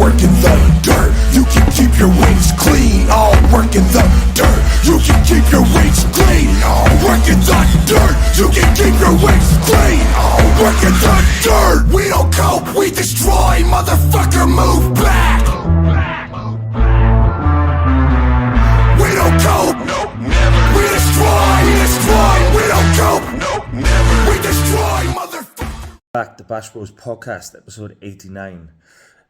work in the dirt. You can keep your wings clean. All work in the dirt. You can keep your wings clean. All work in the dirt. You can keep your wings clean. All work in the dirt. We don't cope, we destroy. Motherfucker, move back. We don't cope. Nope, never. We destroy. We don't cope. Nope, never. We destroy, motherfucker. Back to Bash Bros podcast, episode 89.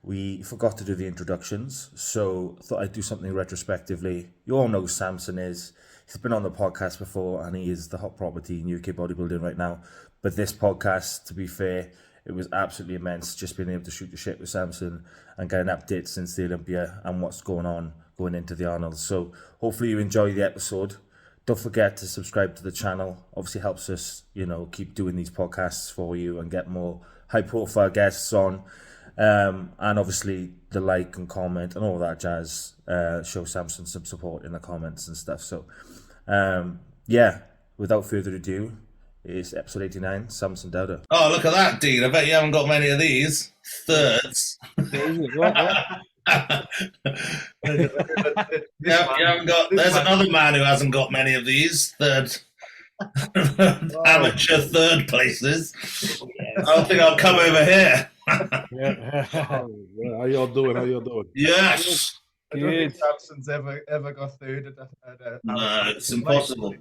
We forgot to do the introductions, so thought I'd do something retrospectively. You all know who Samson is. He's been on the podcast before, and he is the hot property in UK bodybuilding right now. But this podcast, to be fair, it was absolutely immense just being able to shoot the shit with Samson and get an update since the Olympia and what's going on going into the Arnold. So hopefully you enjoy the episode. Don't forget to subscribe to the channel. Obviously helps us, keep doing these podcasts for you and get more high-profile guests on. And obviously the like and comment and all that jazz. Show Samson some support in the comments and stuff. So, without further ado, it's episode 89, Samson Dauda. Oh, look at that, Dean. I bet you haven't got many of these. Thirds. You haven't got. There's another man who hasn't got many of these. Third. Amateur third places. I don't think I'll come over here. How y'all doing? Yes. I don't think Samson's ever got third at a No, it's impossible.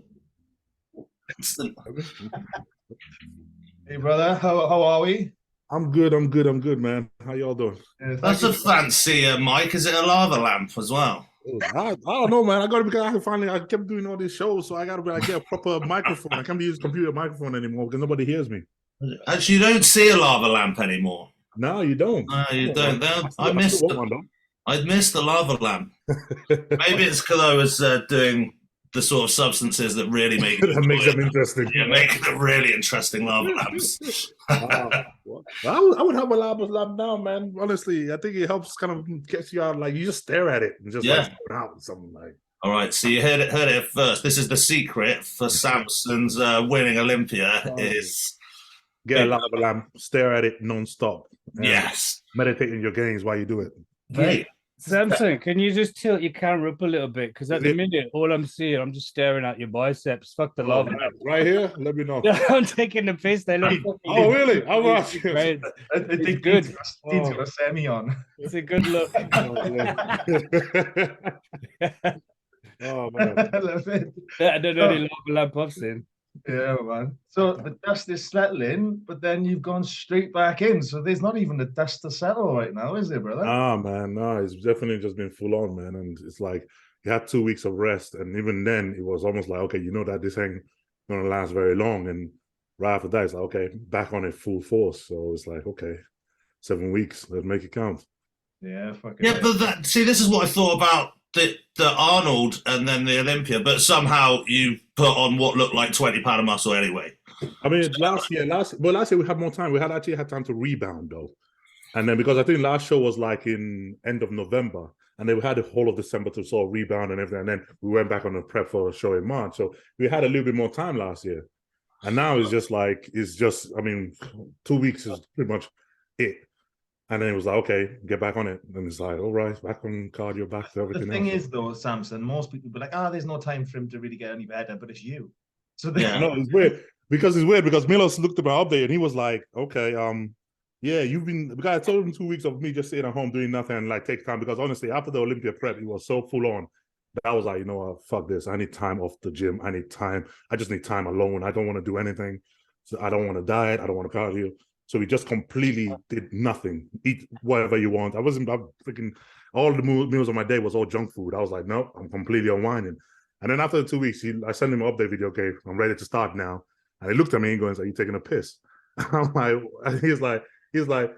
Hey brother, how are we? I'm good, man. How y'all doing? That's a fancy mic. Is it a lava lamp as well? I don't know, man. I kept doing all these shows, so I gotta get a proper microphone. I can't use computer microphone anymore because nobody hears me. Actually, you don't see a lava lamp anymore. No, you don't. No, you don't. I missed the lava lamp. Maybe it's because I was doing the sort of substances that really make that makes them interesting. Yeah, making them really interesting lava lamps. I would have a lava lamp now, man. Honestly, I think it helps kind of get you out. Like you just stare at it and just out something like. All right, so you heard it first. This is the secret for Samson's winning Olympia is get a lava lamp, stare at it non-stop. Yes, meditate in your gains while you do it. Right. Samson, can you just tilt your camera up a little bit? Because at the minute, all I'm seeing, I'm just staring at your biceps. Fuck the lava. Right here? Let me know. I'm taking the piss. They look oh, really? I watch great. I think good. Dean's got a semi on. It's a good look. Oh, man. I love it. I don't know any lava lamp I've seen. Yeah, man. So the dust is settling, but then you've gone straight back in. So there's not even the dust to settle right now, is there, brother? Man. No, it's definitely just been full on, man. And it's like you had 2 weeks of rest. And even then, it was almost like, okay, that this ain't going to last very long. And right after that, it's like, okay, back on it full force. So it's like, okay, 7 weeks. Let's make it count. Yeah, fucking but this is what I thought about the Arnold and then the Olympia, but somehow you put on what looked like 20 pound of muscle anyway. I mean, last year we had more time. We actually had time to rebound though. And then because I think last show was like in end of November, and then we had the whole of December to sort of rebound and everything. And then we went back on the prep for a show in March. So we had a little bit more time last year. And now it's just 2 weeks is pretty much it. And then it was like, okay, get back on it. And it's like, all right, back on cardio, back to everything else. The thing is, though, Samson, most people be like, there's no time for him to really get any better, but it's you. So no, it's weird. Because Milos looked at my update and he was like, okay, because I told him 2 weeks of me just sitting at home doing nothing and like take time. Because honestly, after the Olympia prep, it was so full on that I was like, fuck this. I need time off the gym. I need time. I just need time alone. I don't want to do anything. So I don't want to diet. I don't want to cardio. So we just completely did nothing. Eat whatever you want. I'm freaking all the meals of my day was all junk food. I was like, nope, I'm completely unwinding. And then after the 2 weeks, I sent him an update video. Okay, I'm ready to start now. And he looked at me and goes, "Are you taking a piss?" I'm like, he's like,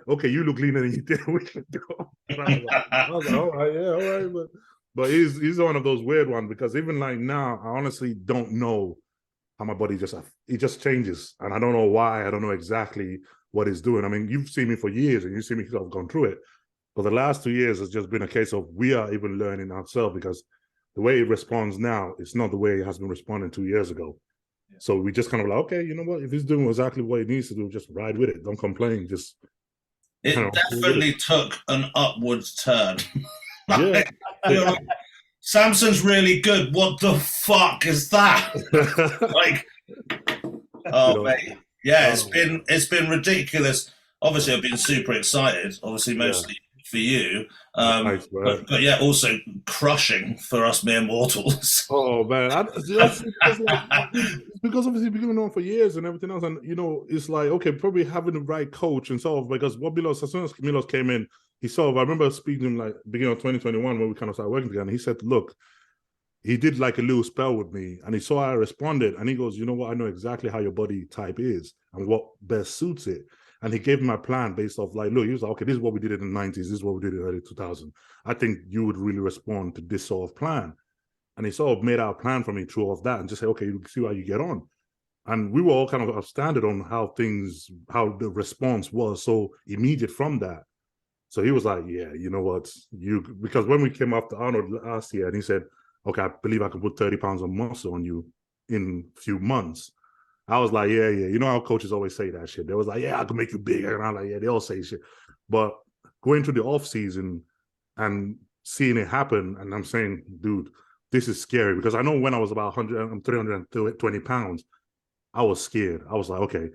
okay, you look leaner than you did a week ago. I was like, all right. But he's one of those weird ones because even like now, I honestly don't know how my body just changes, and I don't know why. I don't know exactly what it's doing. I mean, you've seen me for years and you've seen me sort of gone through it. But the last 2 years has just been a case of we are even learning ourselves because the way it responds now, it's not the way it has been responding 2 years ago. Yeah. So we just kind of like, okay, you know what? If he's doing exactly what he needs to do, just ride with it. Don't complain. It definitely took an upwards turn. Yeah. You're like, Samson's really good. What the fuck is that? Like, oh mate, yeah, it's been ridiculous. Obviously, I've been super excited. Obviously, mostly for you, Thanks, but yeah, also crushing for us mere mortals. Oh man, it's because obviously we've been going on for years and everything else, and it's like okay, probably having the right coach and so on. Because what Milos, as soon as Milos came in, he I remember speaking to him like beginning of 2021 when we kind of started working together, and he said, "Look." He did like a little spell with me, and he saw how I responded, and he goes, "You know what? I know exactly how your body type is and what best suits it." And he gave me my plan based off like, look, he was like, "Okay, this is what we did in the 90s. This is what we did in the early 2000s. I think you would really respond to this sort of plan." And he sort of made our plan for me through all of that, and just say, "Okay, you see how you get on." And we were all kind of standard on how the response was so immediate from that. So he was like, "Yeah, you know what? Because when we came after Arnold last year, and he said, okay, I believe I can put 30 pounds of muscle on you in a few months." I was like, yeah. You know how coaches always say that shit. They was like, yeah, I can make you bigger. And I'm like, yeah, they all say shit. But going through the off season and seeing it happen, and I'm saying, dude, this is scary. Because I know when I was about 320 pounds, I was scared. I was like, okay,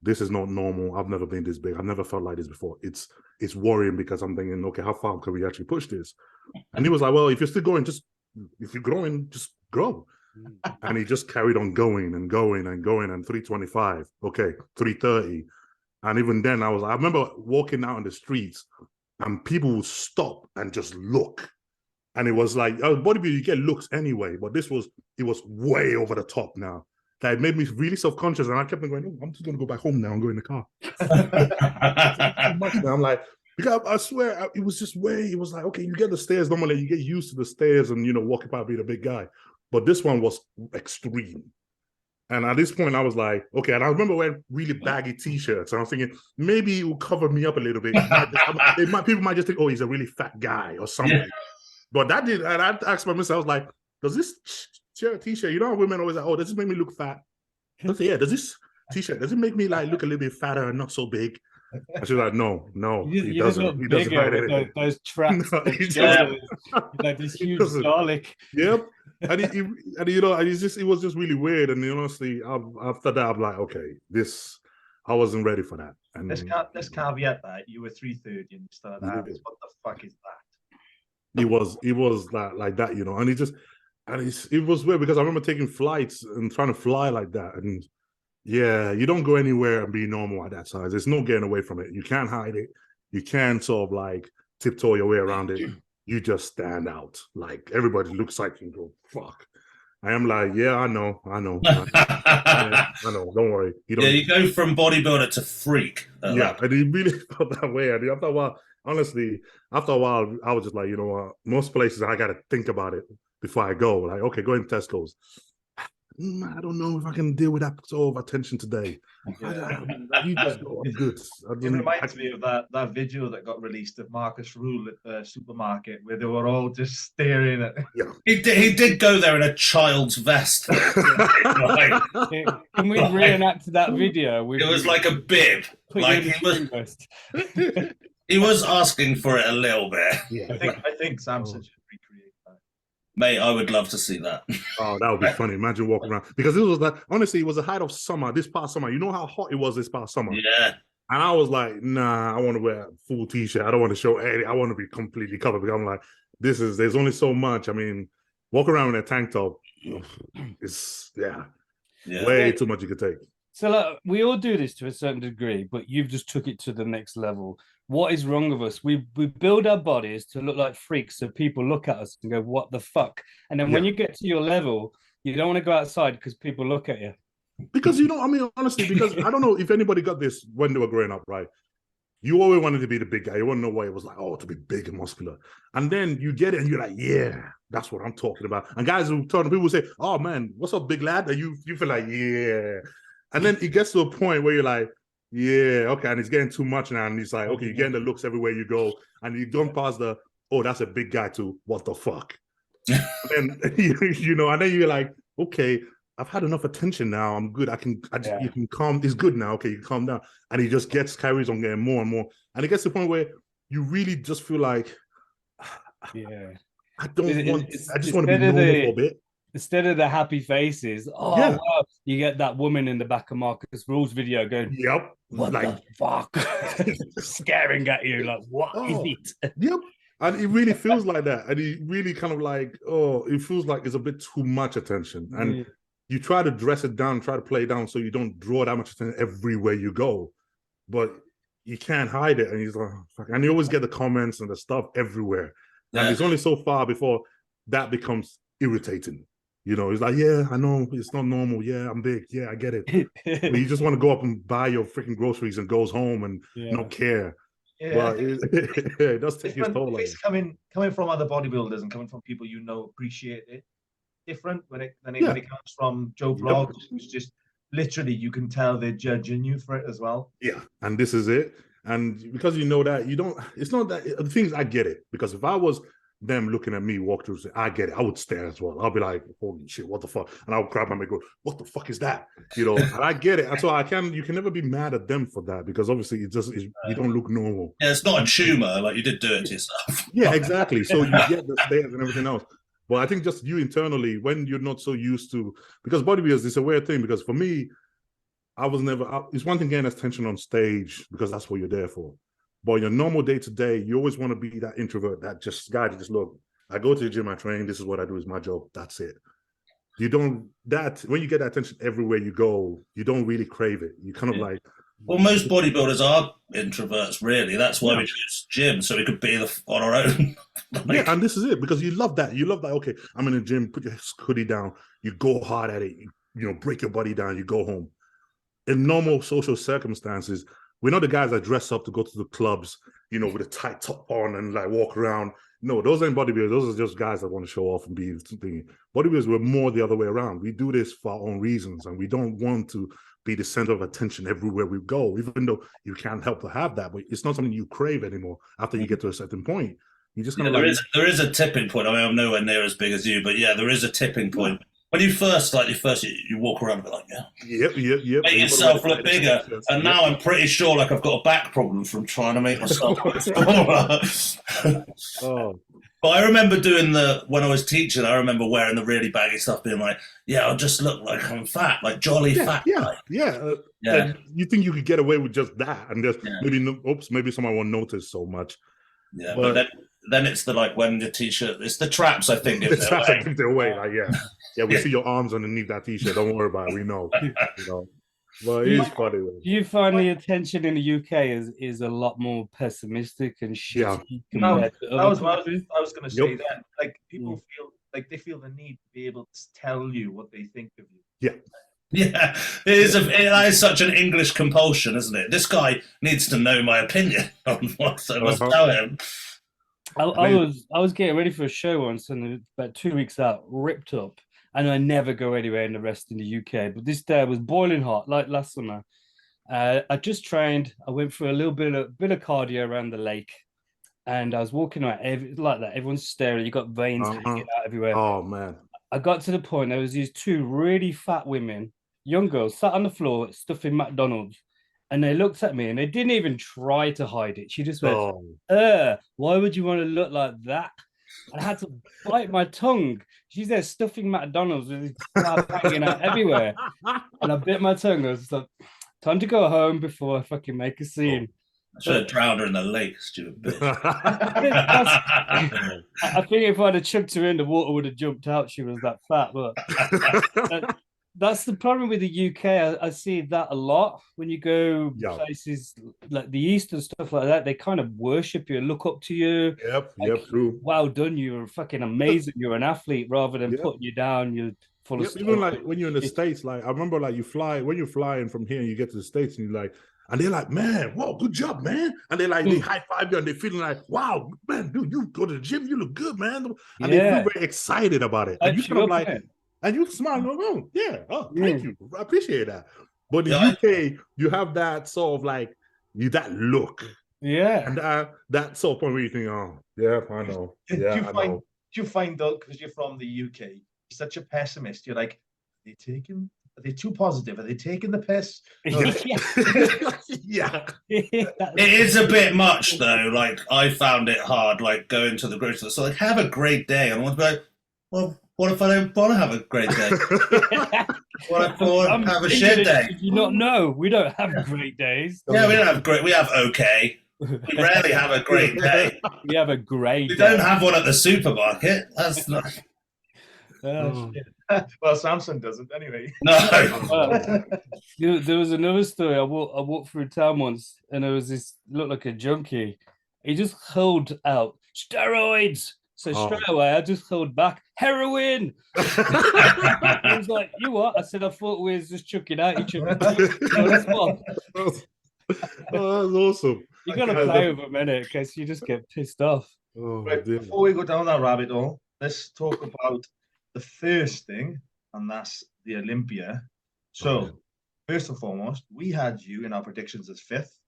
this is not normal. I've never been this big. I've never felt like this before. It's worrying because I'm thinking, okay, how far can we actually push this? And he was like, well, if you're still going, if you're growing, just grow. And he just carried on going and going and going, and 325, okay, 330. And even then I remember walking out on the streets and people would stop and just look. And it was like, bodybuilder, you get looks anyway, but it was way over the top now. That it made me really self-conscious, and I kept on going, oh, I'm just going to go back home now and go in the car. Too much now. I'm like, because I swear, it was just it was like, okay, you get the stairs, normally you get used to the stairs and, walking by being a big guy. But this one was extreme. And at this point, I was like, okay, and I remember wearing really baggy T-shirts, and I was thinking, maybe it will cover me up a little bit. People might just think, oh, he's a really fat guy or something. Yeah. But and I asked myself, I was like, does this T-shirt, how women always like, oh, does this make me look fat? I said, yeah, does this T-shirt, does it make me like look a little bit fatter and not so big? And she was like, no, he doesn't. He doesn't hide anything. Those traps, like this huge garlic. Yep. And it was just really weird. And honestly, after that, I'm like, okay, I wasn't ready for that. And this caveat that you were 330 and you started what the fuck is that? It was that like that, and it was weird because I remember taking flights and trying to fly like that, and yeah, you don't go anywhere and be normal at that size. There's no getting away from it. You can't hide it. You can't sort of like tiptoe your way around it. You just stand out. Like everybody looks like you go, fuck. I am like, yeah, I know. I know. Don't worry. You go from bodybuilder to freak. Yeah, and it really felt that way. And after a while, honestly, I was just like, you know what? Most places I got to think about it before I go. Like, okay, go in Tesco's. I don't know if I can deal with that sort of attention today. Yeah. You just go, I'm good. It reminds me of that video that got released of Marcus Rule at the supermarket where they were all just staring at. Yeah, he did go there in a child's vest. Can we reenact that video? It was like a bib. Like he was asking for it a little bit. Yeah, I think Samson should recreate that. Mate, I would love to see that. Oh, that would be funny. Imagine walking around. Because it was like, honestly, it was the height of summer, this past summer. You know how hot it was this past summer? Yeah. And I was like, nah, I want to wear a full T-shirt. I don't want to show any. I want to be completely covered. Because I'm like, there's only so much. I mean, walk around in a tank top, it's, way too much you could take. So we all do this to a certain degree, but you've just took it to the next level. What is wrong with us? We build our bodies to look like freaks, so people look at us and go, what the fuck? And then when you get to your level, you don't want to go outside because people look at you. Because, honestly, because I don't know if anybody got this when they were growing up, right? You always wanted to be the big guy. You want to know why it was like, to be big and muscular. And then you get it and you're like, yeah, that's what I'm talking about. And guys who talk to people say, oh, man, what's up, big lad? And you feel like, yeah. And then it gets to a point where you're like, yeah, okay, and it's getting too much now. And it's like, okay, you're getting the looks everywhere you go. And you don't pass that's a big guy to what the fuck? And then, and then you're like, okay, I've had enough attention now. I'm good. You can calm. It's good now. Okay, you can calm down. And he just carries on getting more and more. And it gets to the point where you really just feel like, I just want to be normal for a bit. Instead of the happy faces, wow, you get that woman in the back of Marcus Rules video going, what the fuck? Staring at you like, what is it? Yep. And it really feels like that. And it really kind of like, it feels like it's a bit too much attention. And you try to dress it down, try to play it down so you don't draw that much attention everywhere you go. But you can't hide it. And he's like, fuck. And you always get the comments and the stuff everywhere. And it's only so far before that becomes irritating. You know, it's like, yeah, I know it's not normal. Yeah, I'm big. Yeah, I get it. But you just want to go up and buy your freaking groceries and goes home and not care. Yeah. But it does take his toll. It's coming from other bodybuilders and coming from people appreciate it different when it comes from Joe Bloggs, who's just literally, you can tell they're judging you for it as well. Yeah, and this is it. And because you know that, it's not that, the thing is, I get it. Because if I was them looking at me walk through, I get it. I would stare as well. I'll be like, holy shit, what the fuck? And I'll grab my mic and go, what the fuck is that? You know, and I get it. And so you can never be mad at them for that, because obviously you don't look normal. Yeah, it's not a tumor, like you did do it to yourself. Yeah, exactly. So you get the stares and everything else. But I think just you internally, when you're not so used to, because bodybuilders, it's a weird thing, because for me, it's one thing getting attention on stage because that's what you're there for. But in your normal day-to-day, you always want to be that introvert, that guy that just, look, I go to the gym, I train, this is what I do, is my job, that's it. When you get that attention everywhere you go, you don't really crave it. You kind of like... Well, most bodybuilders are introverts, really. That's why we choose gym, so we could be on our own. Yeah, and this is it, because you love that. You love that, okay, I'm in the gym, put your hoodie down, you go hard at it, you break your body down, you go home. In normal social circumstances, we're not the guys that dress up to go to the clubs, with a tight top on and like walk around. No, those ain't bodybuilders. Those are just guys that want to show off and be thinking. Bodybuilders, we're more the other way around. We do this for our own reasons, and we don't want to be the center of attention everywhere we go, even though you can't help to have that. But it's not something you crave anymore after you get to a certain point. You just there is a tipping point. I mean, I'm nowhere near as big as you, but yeah, there is a tipping point. When you first you walk around a bit like, yep. Make yourself look bigger. And now I'm pretty sure like I've got a back problem from trying to make myself look smaller. But I remember when I was teaching, I remember wearing the really baggy stuff, being like, yeah, I'll just look like I'm fat, like jolly fat. Yeah. You think you could get away with just that, and just maybe someone won't notice so much. Yeah, but then it's when the t-shirt, it's the traps, I think. The traps, I think they're away. Like, yeah, we see your arms underneath that t-shirt. Don't worry about it. We know. But it is funny. Do you find the attention in the UK is a lot more pessimistic and shitty compared to other countries? I was going to say that. Like, people feel like they feel the need to be able to tell you what they think of you. Yeah, it is such an English compulsion, isn't it? This guy needs to know my opinion on what I must tell him. I was getting ready for a show once, and about 2 weeks out, ripped up, and I never go anywhere in the rest in the UK. But this day was boiling hot, like last summer. I just trained. I went for a little bit of cardio around the lake, and I was walking around like that. Everyone's staring. You got veins hanging out everywhere. Oh man! I got to the point. There was these two really fat women, young girls, sat on the floor stuffing McDonald's. And they looked at me and they didn't even try to hide it. She just went, why would you want to look like that? And I had to bite my tongue. She's there stuffing McDonald's with his crab hanging out everywhere. And I bit my tongue. I was like, time to go home before I fucking make a scene. I should have drowned her in the lake, stupid bitch. I think if I'd have chucked her in, the water would have jumped out. She was that fat. But that's the problem with the UK. I see that a lot when you go places like the East and stuff like that. They kind of worship you and look up to you. Yep, true. Well done, you're fucking amazing. You're an athlete, rather than putting you down. You're full of stuff. Even like when you're in the States, like I remember, like when you're flying from here and you get to the States, and you're like, and they're like, man, whoa, good job, man. And they're like, they high five you, and they're feeling like, wow, man, dude, you go to the gym, you look good, man. And they feel very excited about it. And you kind of like. And you smile and go, thank you. I appreciate that. But in the UK, you have that sort of like, that look. Yeah. And that sort of point where you think, I know. Do you find, though, because you're from the UK, you're such a pessimist, you're like, Are they too positive? Are they taking the piss? Yeah. It is a bit much though. Like I found it hard, like going to the grocery store, like have a great day, and I was like, well, what if I don't want to have a great day? What if I have a shit day? Did you not know we don't have great days? Yeah, we don't have great. We have okay. We rarely have a great day. We have a great We day. don't have one at the supermarket. That's not. Oh, shit. Well, Samson doesn't anyway. No. There was another story. I walked through town once, and there was this looked like a junkie. He just held out steroids. So straight away, I just held back heroin. He was like, "You what?" I said, "I thought we was just chucking out each other." So that's what. Oh, that's awesome. You gotta play with them, innit? Because you just get pissed off. Oh, Right, dear. before we go down that rabbit hole, let's talk about the first thing, and that's the Olympia. So, first and foremost, we had you in our predictions as 5th,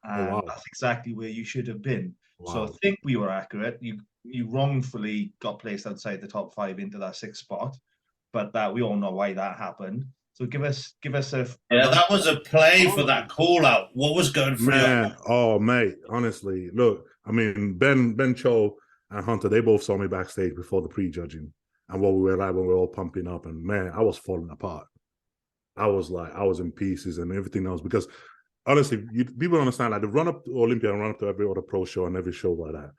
and that's exactly where you should have been. Wow. So I think we were accurate. You wrongfully got placed outside the top 5 into that 6th spot, but that we all know why that happened. So give us a Yeah, that was a play for that call out. What was going through? Man, oh mate, honestly, look, I mean, Ben Cho and Hunter, they both saw me backstage before the pre-judging and what we were like when we were all pumping up, and man, I was falling apart. I was in pieces and everything else, because honestly, people don't understand, like the run up to Olympia and run up to every other pro show and every show like that,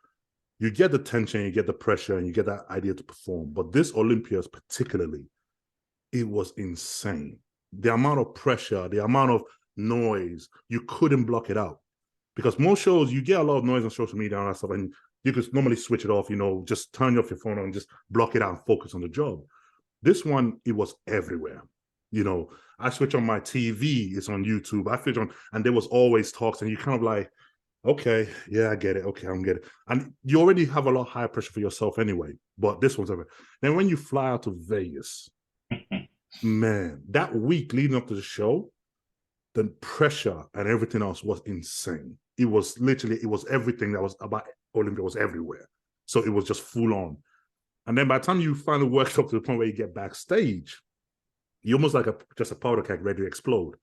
you get the tension, you get the pressure, and you get that idea to perform. But this Olympias particularly, it was insane. The amount of pressure, the amount of noise, you couldn't block it out. Because most shows, you get a lot of noise on social media and that stuff, and you could normally switch it off, just turn off your phone and just block it out and focus on the job. This one, it was everywhere. I switch on my TV, it's on YouTube. I switch on, and there was always talks, and you kind of like, okay, yeah, I get it. Okay, I'm getting it. And you already have a lot higher pressure for yourself anyway, but this one's over. Then when you fly out to Vegas, man, that week leading up to the show, the pressure and everything else was insane. It was everything that was about Olympia was everywhere. So it was just full on. And then by the time you finally worked up to the point where you get backstage, you're almost like just a powder keg ready to explode.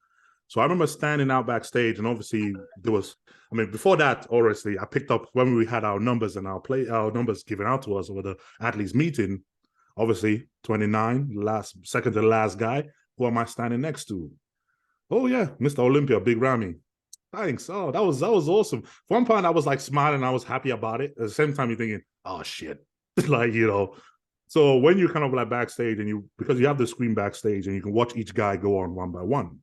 So I remember standing out backstage, and obviously before that, honestly, I picked up when we had our numbers and our numbers given out to us over the athletes meeting. Obviously, 29, second to the last guy. Who am I standing next to? Oh yeah, Mr. Olympia, Big Ramy. Thanks. Oh, that was awesome. For one point, I was like smiling, I was happy about it. At the same time, you're thinking, oh shit, So when you're kind of like backstage, and because you have the screen backstage, and you can watch each guy go on one by one,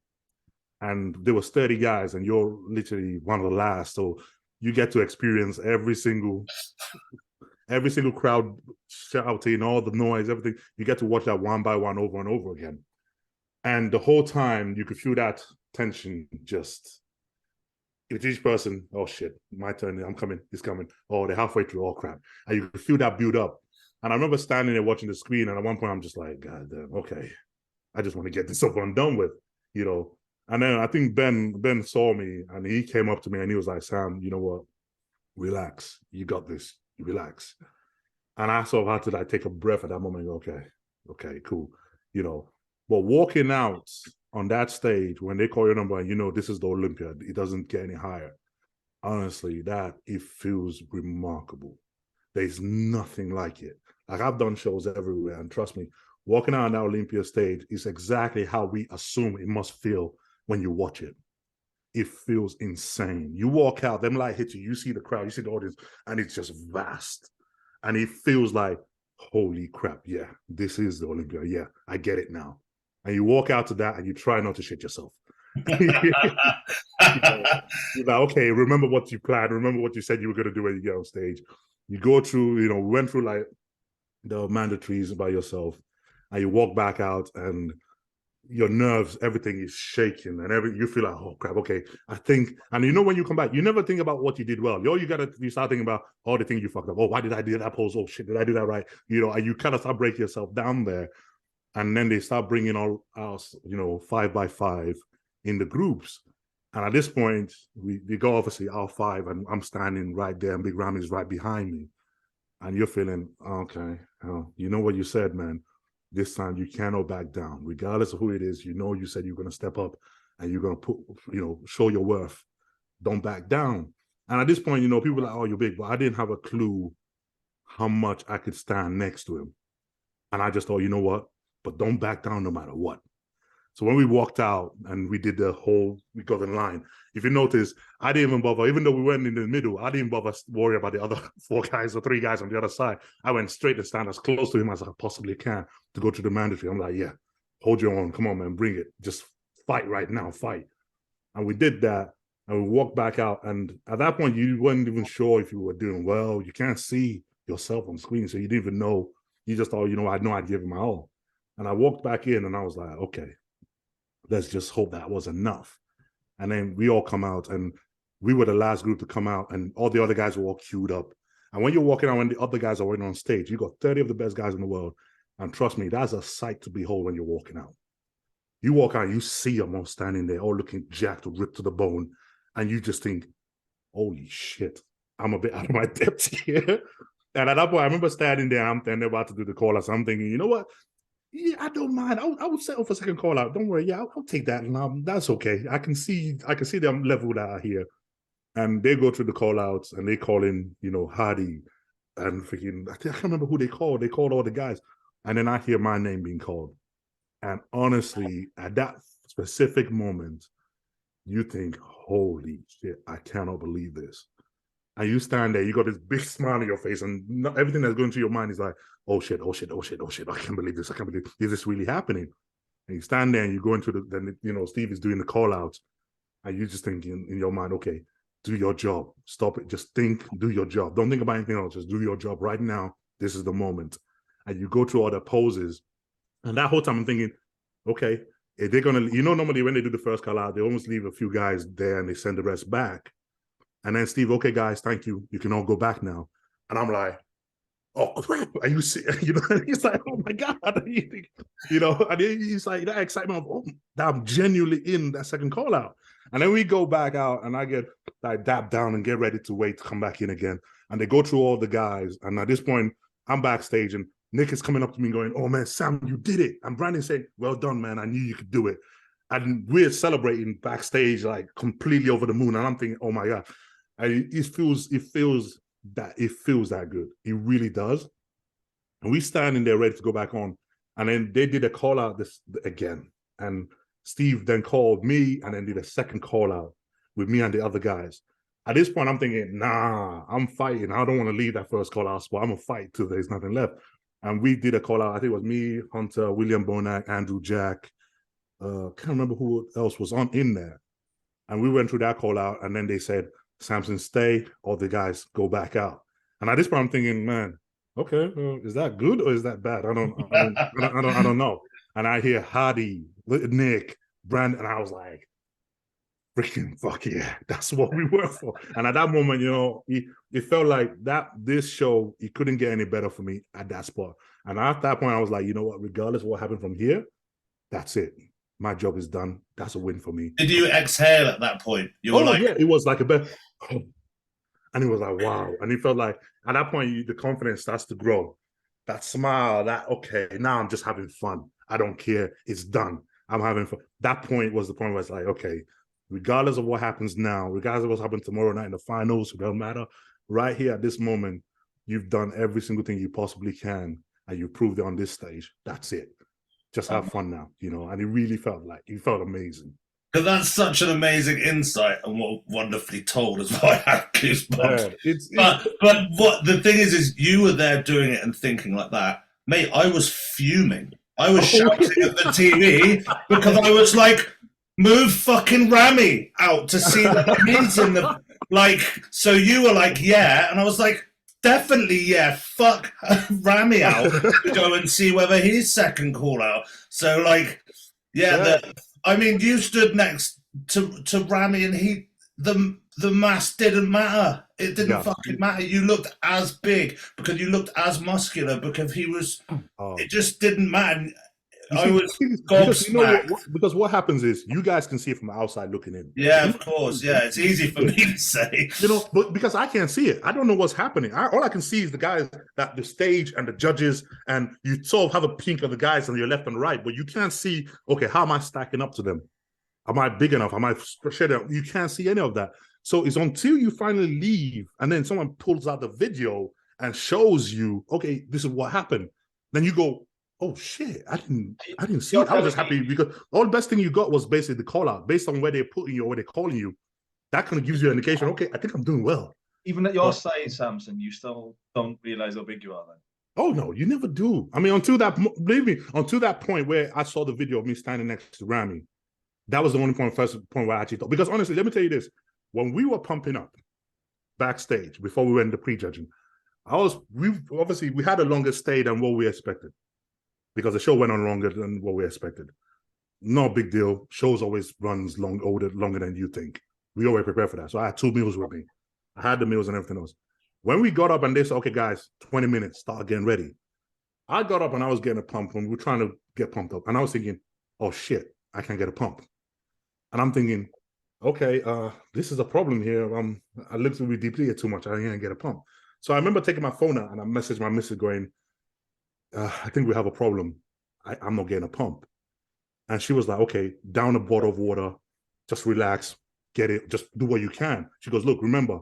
and there was 30 guys, and you're literally one of the last, so you get to experience every single crowd shouting, all the noise, everything. You get to watch that one by one over and over again. And the whole time you could feel that tension just, with each person, oh shit, my turn, I'm coming, he's coming. Oh, they're halfway through, oh crap. And you could feel that build up. And I remember standing there watching the screen, and at one point I'm just like, God damn, okay, I just want to get this over and done with, And then I think Ben saw me, and he came up to me and he was like, Sam, you know what? Relax. You got this. Relax. And I sort of had to take a breath at that moment and go, okay, cool. But walking out on that stage when they call your number and this is the Olympia, it doesn't get any higher. Honestly, it feels remarkable. There's nothing like it. Like, I've done shows everywhere, and trust me, walking out on that Olympia stage is exactly how we assume it must feel when you watch it. It feels insane. You walk out, them light hits you, you see the crowd, you see the audience, and it's just vast. And it feels like, holy crap, yeah, this is the Olympia. Yeah, I get it now. And you walk out to that and you try not to shit yourself. You're like, okay, remember what you planned, remember what you said you were going to do when you get on stage. You go through, we went through like the mandatories by yourself, and you walk back out, and your nerves, everything is shaking, and you feel like, oh crap, okay, I think, and when you come back, you never think about what you did well. You start thinking about all the things you fucked up. Oh, why did I do that pose? Oh shit, did I do that right? And you kind of start breaking yourself down there, and then they start bringing all us, 5 by 5 in the groups. And at this point, we go obviously our 5, and I'm standing right there, and Big Ram is right behind me, and you're feeling, okay, you know what you said, man. this time you cannot back down, regardless of who it is. You know, you said you're going to step up and you're going to put, show your worth. Don't back down. And at this point, people are like, oh, you're big, but I didn't have a clue how much I could stand next to him. And I just thought, you know what? But don't back down no matter what. So when we walked out and we did we got in line, if you notice, I didn't even bother, even though we went in the middle, I didn't bother worry about the other 4 guys or 3 guys on the other side. I went straight to stand as close to him as I possibly can to go to the mandatory. I'm like, yeah, hold your own. Come on, man, bring it. Just fight right now, fight. And we did that. And we walked back out. And at that point, you weren't even sure if you were doing well. You can't see yourself on screen. So you didn't even know. You just thought, I know I'd give it my all. And I walked back in and I was like, okay, let's just hope that was enough. And then we all come out, and we were the last group to come out, and all the other guys were all queued up. And when you're walking out, when the other guys are waiting on stage, you got 30 of the best guys in the world. And trust me, that's a sight to behold when you're walking out. You walk out, you see them all standing there, all looking jacked, ripped to the bone. And you just think, holy shit, I'm a bit out of my depth here. And at that point, I remember standing there, I'm about to do the call out. So I'm thinking, you know what? Yeah, I don't mind. I would settle for second call out. Don't worry. Yeah, I'll take that. And that's okay. I can see them leveled out here. And they go through the call outs and they call in, Hardy and freaking, I can't remember who they called. They called all the guys. And then I hear my name being called. And honestly, at that specific moment, you think, holy shit, I cannot believe this. And you stand there, you got this big smile on your face, and everything that's going through your mind is like, oh shit, oh shit, oh shit, oh shit, I can't believe this, is this really happening? And you stand there and you go into then Steve is doing the call outs, and you just think in your mind, okay, do your job, stop it, just think, do your job. Don't think about anything else, just do your job right now. This is the moment. And you go through all the poses, and that whole time I'm thinking, okay, if they're gonna, normally when they do the first call out, they almost leave a few guys there and they send the rest back. And then Steve, okay, guys, thank you. You can all go back now. And I'm like, oh crap, are you see? He's like, oh my God. And he's like that excitement of, oh, I'm genuinely in that second call out. And then we go back out and I get like dapped down and get ready to wait to come back in again. And they go through all the guys. And at this point, I'm backstage and Nick is coming up to me going, oh man, Sam, you did it. And Brandon saying, well done, man. I knew you could do it. And we're celebrating backstage, like completely over the moon. And I'm thinking, oh my God. And it feels that good. It really does. And we standing there ready to go back on. And then they did a call out this again. And Steve then called me and then did a second call out with me and the other guys. At this point, I'm thinking, nah, I'm fighting. I don't want to leave that first call out spot. I'm going to fight till there's nothing left. And we did a call out. I think it was me, Hunter, William Bonac, Andrew Jack. Can't remember who else was in there. And we went through that call out. And then they said, Samson, stay, all the guys go back out. And at this point, I'm thinking, man, okay, is that good or is that bad? I don't know. And I hear Hardy, Nick, Brandon, and I was like, freaking fuck yeah, that's what we work for. And at that moment, it felt like this show, it couldn't get any better for me at that spot. And at that point, I was like, you know what, regardless of what happened from here, that's it. My job is done. That's a win for me. Did you exhale at that point? You were like, yeah, it was like a bit, and it was like, wow. And it felt like at that point, the confidence starts to grow. That smile, okay, now I'm just having fun. I don't care. It's done. I'm having fun. That point was the point where it's like, okay, regardless of what happens now, regardless of what's happening tomorrow night in the finals, it doesn't matter. Right here at this moment, you've done every single thing you possibly can, and you proved it on this stage. That's it. Just have fun now, and it really felt amazing. Because that's such an amazing insight and what wonderfully told as well. I had goosebumps. Yeah, but what the thing is you were there doing it and thinking like that. Mate, I was fuming. I was shouting at the TV because I was like, move fucking Rami out to see what he's in the, so you were like, yeah. And I was like, definitely, yeah, fuck Rami out to go and see whether he's second call out. So, you stood next to Rami and the mass didn't matter. It didn't fucking matter. You looked as big because you looked as muscular because he was, it just didn't matter. I was because gobsmacked. because what happens is you guys can see it from the outside looking in. Yeah, of course. Yeah, it's easy for me to say. But because I can't see it, I don't know what's happening. All I can see is the guys, that the stage and the judges, and you sort of have a peek of the guys on your left and right, but you can't see, okay, how am I stacking up to them? Am I big enough? Am I spread out? You can't see any of that. So it's until you finally leave and then someone pulls out the video and shows you, okay, this is what happened. Then you go, oh shit, I didn't see it. I was just happy because all the best thing you got was basically the call out based on where they're putting you or where they're calling you. That kind of gives you an indication, okay, I think I'm doing well. Even at your size, Samson, you still don't realize how big you are then. Oh no, you never do. I mean, until that point where I saw the video of me standing next to Rami, that was the only first point where I actually thought. Because honestly, let me tell you this: when we were pumping up backstage before we went to prejudging, we had a longer stay than what we expected because the show went on longer than what we expected. No big deal. Shows always runs longer than you think. We always prepare for that. So I had 2 meals with me. I had the meals and everything else. When we got up and they said, okay, guys, 20 minutes, start getting ready. I got up and I was getting a pump when we were trying to get pumped up. And I was thinking, oh shit, I can't get a pump. And I'm thinking, okay, this is a problem here. I literally depleted too much. I can't get a pump. So I remember taking my phone out and I messaged my missus going, I think we have a problem. I'm not getting a pump. And she was like, okay, down a bottle of water, just relax, get it, just do what you can. She goes, look, remember,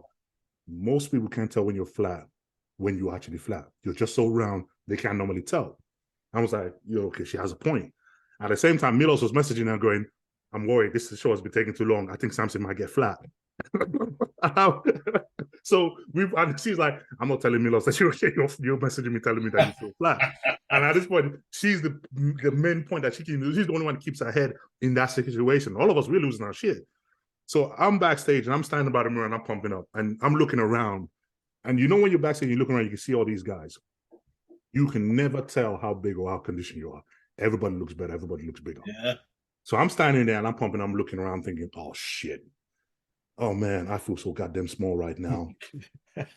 most people can't tell when you're flat, when you're actually flat. You're just so round, they can't normally tell. I was like, yo, okay, she has a point. At the same time, Milos was messaging her going, I'm worried, this show has been taking too long. I think Samson might get flat. So she's like, I'm not telling Milos that you're messaging me telling me that you feel flat. And at this point, she's the main point that she's the only one that keeps her head in that situation. All of us, we're losing our shit. So I'm backstage and I'm standing by the mirror and I'm pumping up and I'm looking around. And you know when you're backstage, you look around, you can see all these guys. You can never tell how big or how conditioned you are. Everybody looks better. Everybody looks bigger. Yeah. So I'm standing there and I'm pumping. I'm looking around thinking, oh, shit. Oh, man, I feel so goddamn small right now.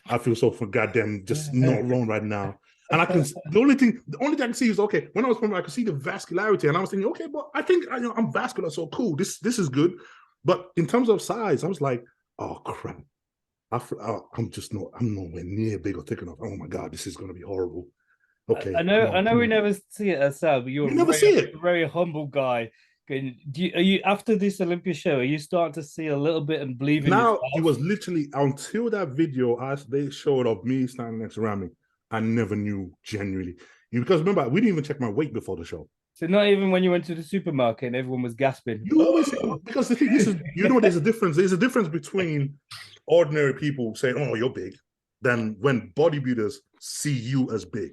I feel so goddamn just not wrong right now. And the only thing I can see is, okay, when I was pumping, I could see the vascularity. And I was thinking, okay, but I think I'm vascular, so cool. This is good. But in terms of size, I was like, oh, crap. I'm nowhere near big or thick enough. Oh, my God, this is going to be horrible. Okay. I know we never see it ourselves, but you're a very humble guy. Are you after this Olympia show? Are you starting to see a little bit and believe in now? yourself? It was literally until that video they showed of me standing next to Rami. I never knew genuinely because remember we didn't even check my weight before the show. So not even when you went to the supermarket and everyone was gasping. You always because the thing is, there's a difference. There's a difference between ordinary people saying, "Oh, you're big," than when bodybuilders see you as big.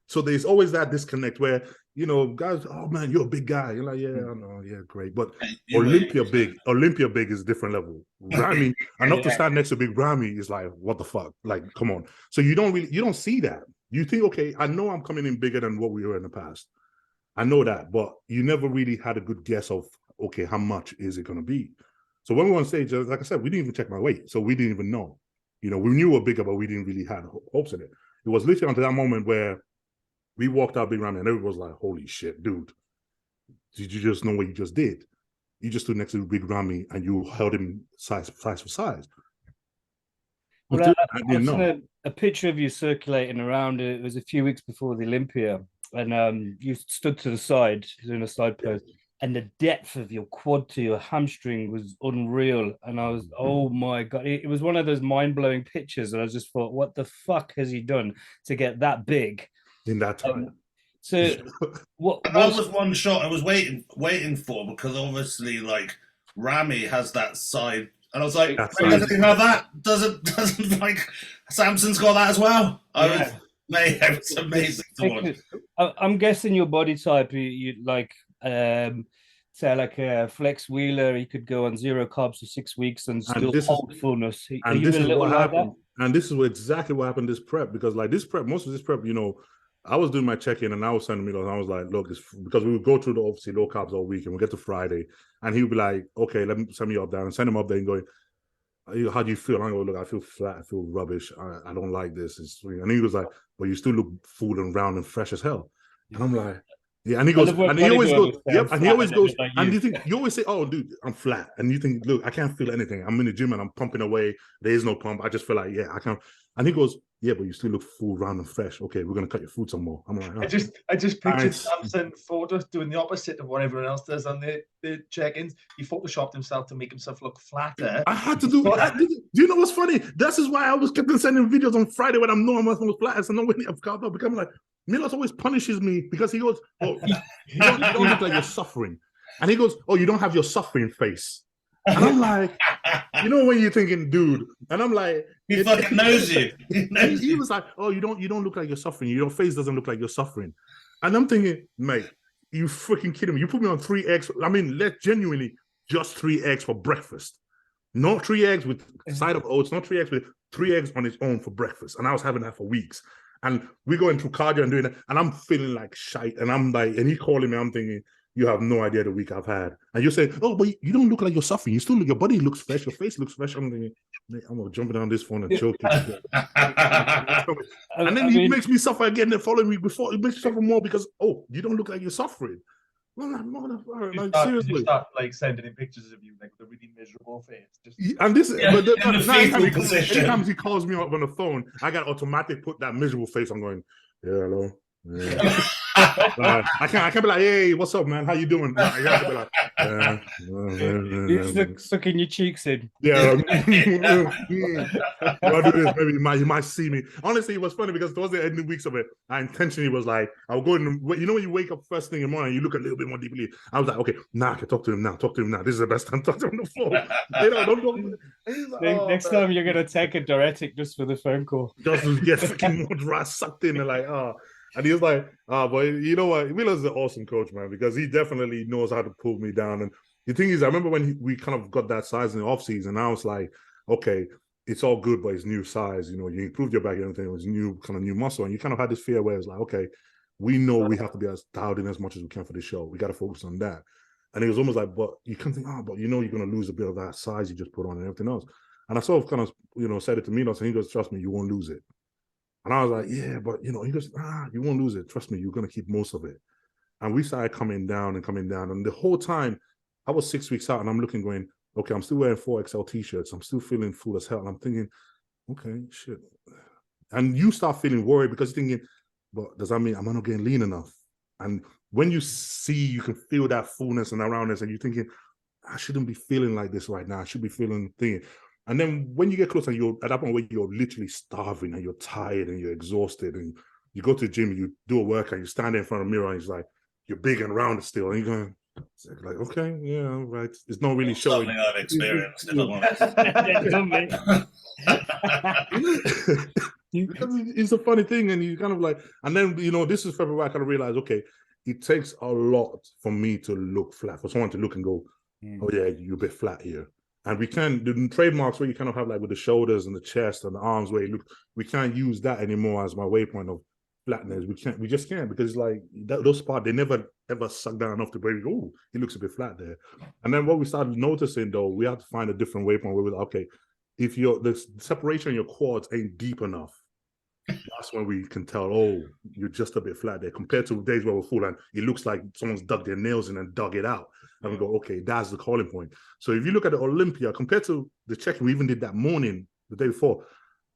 So there's always that disconnect where, guys, oh man, you're a big guy. You're like, yeah, I know, yeah, great. But Olympia big is a different level. Rami, enough to stand next to big Rami is like, what the fuck? Like, come on. So you don't see that. You think, okay, I know I'm coming in bigger than what we were in the past. I know that, but you never really had a good guess of, okay, how much is it going to be? So when we were on stage, like I said, we didn't even check my weight. So we didn't even know. We knew we were bigger, but we didn't really have hopes in it. It was literally until that moment where we walked out Big Ramy and everyone was like, holy shit, dude. Did you just know what you just did? You just stood next to Big Ramy and you held him size for size. Well, I've seen a picture of you circulating around. It was a few weeks before the Olympia. And you stood to the side, doing a side pose. And the depth of your quad to your hamstring was unreal. And I was, oh my God. It was one of those mind-blowing pictures. And I just thought, what the fuck has he done to get that big? In that time. So what was one shot I was waiting for because obviously like Ramy has that side and I was like, that doesn't like Samson's got that as well. It was amazing to watch. I'm guessing your body type, you like say like a Flex Wheeler, he could go on 0 carbs for 6 weeks and still hold fullness. And this is what happened. And this is exactly what happened this prep because like this prep, most of this prep, I was doing my check-in and I was sending Milos and I was like, look, because we would go through the obviously low carbs all week and we get to Friday and he would be like, okay, let me send me up there and send him up there and going, how do you feel? And I go, look, I feel flat, I feel rubbish, I don't like this. And he was like, well, you still look full and round and fresh as hell. And I'm like, Yeah, and he goes, and he always goes, yep, and he always goes, like and you think, you always say, oh, dude, I'm flat. And you think, look, I can't feel anything. I'm in the gym and I'm pumping away. There is no pump. I just feel like, yeah, I can't. And he goes, yeah, but you still look full, round, and fresh. Okay, we're going to cut your food some more. I'm like, oh. I just pictured Nice. Samson photos doing the opposite of what everyone else does on the check-ins. He photoshopped himself to make himself look flatter. I had to do do you know what's funny? This is why I was kept on sending videos on Friday when I'm knowing I'm most flat. So no when I've got up, becoming like, Milos always punishes me because he goes, oh, you don't look like you're suffering. And he goes, oh, you don't have your suffering face. And I'm like, you know when you're thinking, dude, and I'm like, he fucking knows you. He was like, oh, you don't look like you're suffering. Your face doesn't look like you're suffering. And I'm thinking, mate, you freaking kidding me? You put me on 3 eggs. I mean, genuinely just 3 eggs for breakfast. Not 3 eggs with a side of oats, not 3 eggs with 3 eggs on its own for breakfast. And I was having that for weeks. And we're going through cardio and doing it, and I'm feeling like shite. And I'm like, and he calling me, I'm thinking, you have no idea the week I've had. And you're saying, oh, but you don't look like you're suffering. You still look, your body looks fresh, your face looks fresh. I'm thinking, mate, I'm gonna jump down this phone and choke you. And then he makes me suffer again the following week before. It makes me suffer more because, oh, you don't look like you're suffering. Like, seriously. You start like sending in pictures of you like with a really miserable face. And this, but anytime he calls me up on the phone, I got automatic put that miserable face. I'm going, yeah, hello. Yeah. I can't be like, hey, what's up, man? How you doing? I gotta be like, you're sucking your cheeks in. Yeah. I'll do this. Maybe you might see me. Honestly, it was funny because towards the end of the weeks of it, I intentionally was like, I'll go in. You know when you wake up first thing in the morning, you look a little bit more deeply. I was like, okay, I can talk to him now. Talk to him now. This is the best time to talk to him on the phone. Like, next time you're gonna take a diuretic just for the phone call. Just to get freaking more dry sucked in and like, oh. And he was like, but you know what? Milo's an awesome coach, man, because he definitely knows how to pull me down. And the thing is, I remember when we kind of got that size in the off season, I was like, okay, it's all good, but it's new size. You know, you improved your back and everything. It was new muscle. And you kind of had this fear where it's like, okay, we know we have to be as dialed in as much as we can for the show. We got to focus on that. And it was almost like, but you can't think, but you know, you're going to lose a bit of that size you just put on and everything else. And I sort of kind of, said it to Milos, and he goes, trust me, you won't lose it. And I was like, yeah, but, he goes, you won't lose it. Trust me, you're going to keep most of it. And we started coming down. And the whole time, I was 6 weeks out, and I'm looking going, okay, I'm still wearing 4XL T-shirts. I'm still feeling full as hell. And I'm thinking, okay, shit. And you start feeling worried because you're thinking, but does that mean I'm not getting lean enough? And when you can feel that fullness and aroundness, and you're thinking, I shouldn't be feeling like this right now. I should be thinking. And then when you get close and you're at that point where you're literally starving and you're tired and you're exhausted and you go to the gym and you do a workout, you stand in front of the mirror and it's like, you're big and round still. And you're going, like, okay, yeah, right. It's not really showing. Something I've experienced. Because it's a funny thing. And you kind of like, and then, this is February, I kind of realized, okay, it takes a lot for me to look flat, for someone to look and go, oh yeah, you're a bit flat here. And we can't, the trademarks where you kind of have like with the shoulders and the chest and the arms where you look, we can't use that anymore as my waypoint of flatness. We just can't, because it's like those parts, they never ever suck down enough to break. Oh, he looks a bit flat there. And then what we started noticing though, we have to find a different waypoint where we're like, okay, if the separation in your quads ain't deep enough, that's when we can tell, oh, you're just a bit flat there, compared to days where we're full and it looks like someone's dug their nails in and dug it out. And we go, okay, that's the calling point. So if you look at the Olympia, compared to the check-in we even did that morning, the day before,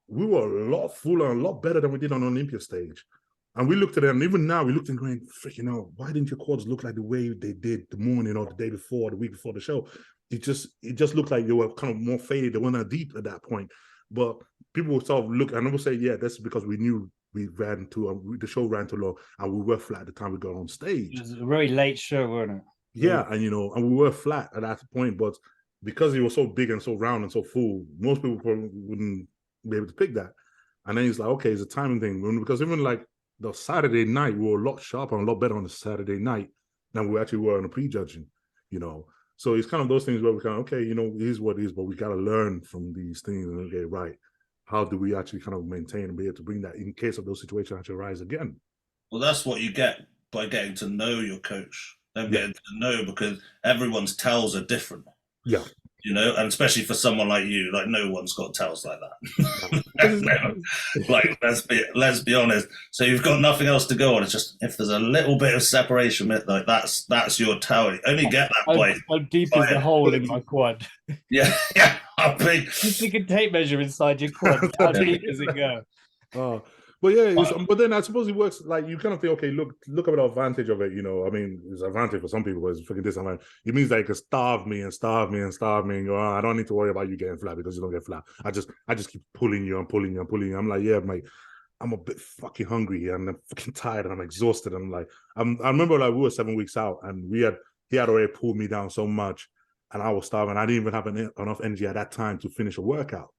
we were a lot fuller and a lot better than we did on the Olympia stage. And we looked at it, and even now we looked and going, freaking hell, why didn't your quads look like the way they did the morning or the day before, the week before the show? It just looked like you were kind of more faded. They weren't that deep at that point. But people would sort of look, and they would say, yeah, that's because we knew the show ran too long, and we were flat at the time we got on stage. It was a very late show, wasn't it? Yeah, and and we were flat at that point, but because it was so big and so round and so full, most people probably wouldn't be able to pick that. And then it's like, okay, it's a timing thing. Because even like the Saturday night, we were a lot sharper and a lot better on the Saturday night than we actually were on the pre-judging, So it's kind of those things where we kind of, okay, it is what it is, but we got to learn from these things and okay, right, how do we actually kind of maintain and be able to bring that in case of those situations actually arise again? Well, that's what you get by getting to know your coach. Them getting to know, because everyone's tells are different. Yeah. You know, and especially for someone like you, like no one's got tells like that. No. Like let's be honest. So you've got nothing else to go on. It's just if there's a little bit of separation, like that's your tell. You only get that by how deep is the hole in my quad? Yeah. How big? Just take a tape measure inside your quad. How deep does it go? Oh, but yeah, but then I suppose it works like you kind of think, okay, look at the advantage of it. You know, I mean, it's an advantage for some people, but it's freaking disadvantage. It means that you can starve me and go, I don't need to worry about you getting flat because you don't get flat. I just keep pulling you and pulling you and pulling you. I'm like, yeah, mate, I'm a bit fucking hungry here and I'm fucking tired and I'm exhausted. And I'm like, I remember like we were 7 weeks out and he had already pulled me down so much and I was starving. I didn't even have enough energy at that time to finish a workout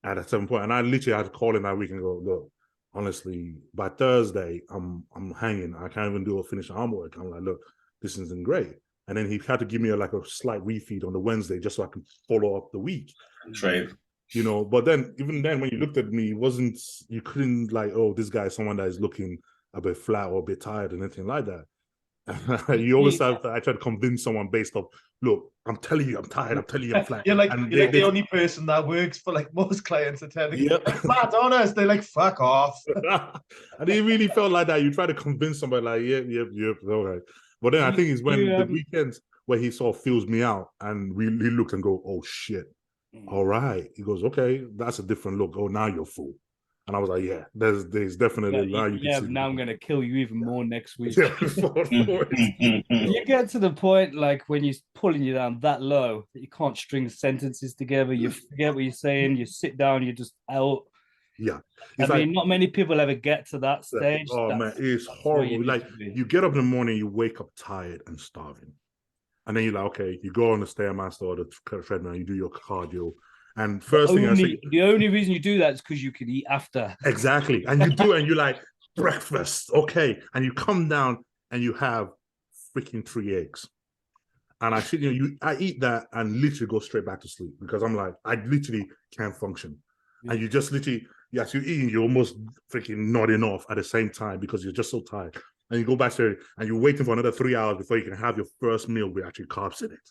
at a certain point. And I literally had to call him that week and go, look, honestly, by Thursday, I'm hanging. I can't even do a finish arm work. I'm like, look, this isn't great. And then he had to give me a slight refeed on the Wednesday just so I can follow up the week. Trade. You know, but then even then, when you looked at me, you couldn't like, oh, this guy is someone that is looking a bit flat or a bit tired or anything like that. You always have to, I try to convince someone based off, look, I'm telling you I'm tired, I'm telling you I'm flat. You're like the only person that works for like most clients are telling you flat on us. They're like, fuck off. And it really felt like that. You try to convince somebody like, yep, all right. But then I think it's when the weekends where he sort of feels me out and we look and go, oh shit. All right. He goes, okay, that's a different look. Oh, now you're full. And I was like, yeah, there's definitely now you can see. Now I'm gonna kill you even more next week. You get to the point like when you're pulling you down that low that you can't string sentences together, you forget what you're saying, you sit down, you're just out. Yeah. I mean, not many people ever get to that stage. Oh man, it's horrible. Like you get up in the morning, you wake up tired and starving. And then you're like, okay, you go on the Stairmaster or the treadmill, you do your cardio. And first thing I say, the only reason you do that is because you can eat after. Exactly. And you do, and you're like, breakfast, okay. And you come down and you have freaking 3 eggs. And I eat that and literally go straight back to sleep because I'm like, I literally can't function. And you just literally, yes, you're eating, you're almost freaking nodding off at the same time because you're just so tired. And you go back there and you're waiting for another 3 hours before you can have your first meal with actually carbs in it.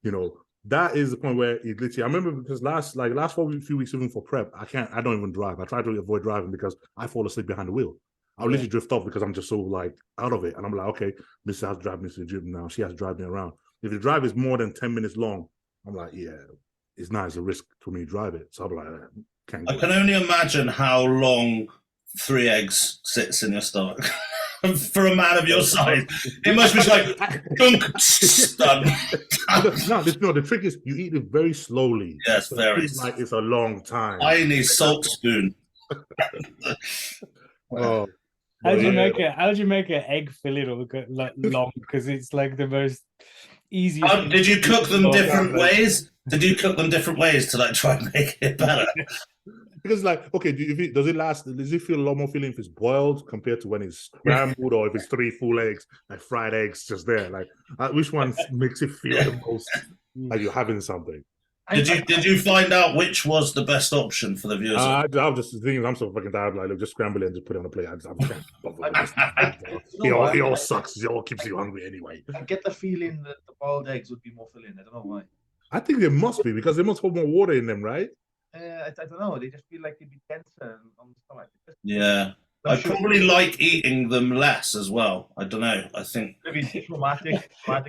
You know, that is the point where it literally, I remember because last few weeks, even for prep, I don't even drive. I try to avoid driving because I fall asleep behind the wheel. I'll literally drift off because I'm just so like out of it. And I'm like, okay, Mrs. has to drive me to the gym now. She has to drive me around. If the drive is more than 10 minutes long, I'm like, yeah, it's not as a risk for me to drive it. So I'm like, I can only imagine how long 3 eggs sits in your stomach. For a man of your size, it must be like done. No, the trick is you eat it very slowly. Yes, so very. Like it's a long time. I need salt spoon. Oh, how do you make an egg fillet long? Because it's like the most easiest. Did you cook them different ways? Did you cook them different ways to like try and make it better? Because like, okay, does it feel a lot more filling if it's boiled compared to when it's scrambled or if it's 3 full eggs, like fried eggs just there? Like, which one makes it feel the most like you're having something? Did you find out which was the best option for the viewers? I was just thinking, I'm so fucking tired. Like, look, just scramble it and just put it on the plate. I can't bother. It all sucks. It all keeps you hungry anyway. I get the feeling that the boiled eggs would be more filling. I don't know why. I think they must be because they must hold more water in them, right? I don't know. They just feel like they'd be denser on the stomach. Yeah. I probably like eating them less as well. I don't know. I think maybe traumatic, but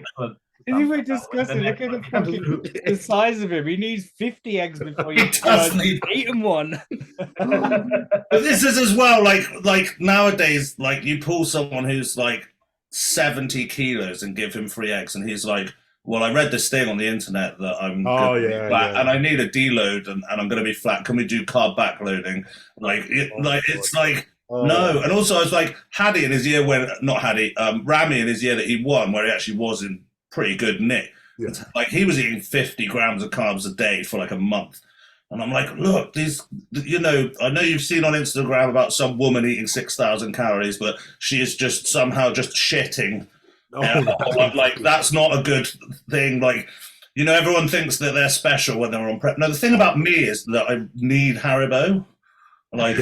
isn't it disgusting? Look at the size of him. He needs 50 eggs before you eat him one. But this is as well like nowadays, like you pull someone who's like 70 kilos and give him 3 eggs, and he's like, well, I read this thing on the internet that I'm flat and I need a deload and I'm going to be flat. Can we do carb backloading? No. And also I was like, Rami in his year that he won, where he actually was in pretty good nick. Yeah. Like he was eating 50 grams of carbs a day for like a month. And I'm like, look, these, I know you've seen on Instagram about some woman eating 6,000 calories, but she is just somehow just shitting. Like that's not a good thing. Like, everyone thinks that they're special when they're on prep. No, the thing about me is that I need Haribo. Like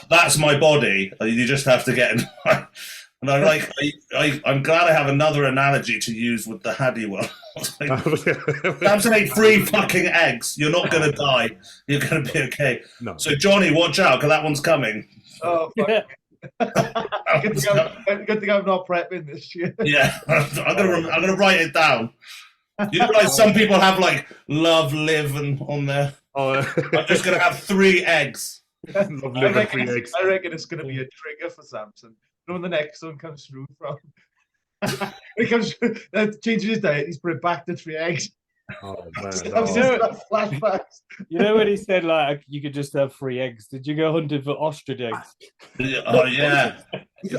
that's my body. You just have to get in. And I'm glad I have another analogy to use with the Haddy one. Samson ate 3 fucking eggs. You're not going to die. You're going to be okay. No. So, Johnny, watch out, because that one's coming. Oh, fuck. Good thing I'm not prepping this year. Yeah, I'm gonna write it down. You know, like some people have like love, live, and on there. I'm just gonna have 3 eggs. I reckon it's gonna be a trigger for Samson. You know when the next one comes through from? It comes changes his diet. He's put it back to 3 eggs. Oh man! Flashbacks. You know when he said like you could just have 3 eggs? Did you go hunting for ostrich eggs? Oh yeah.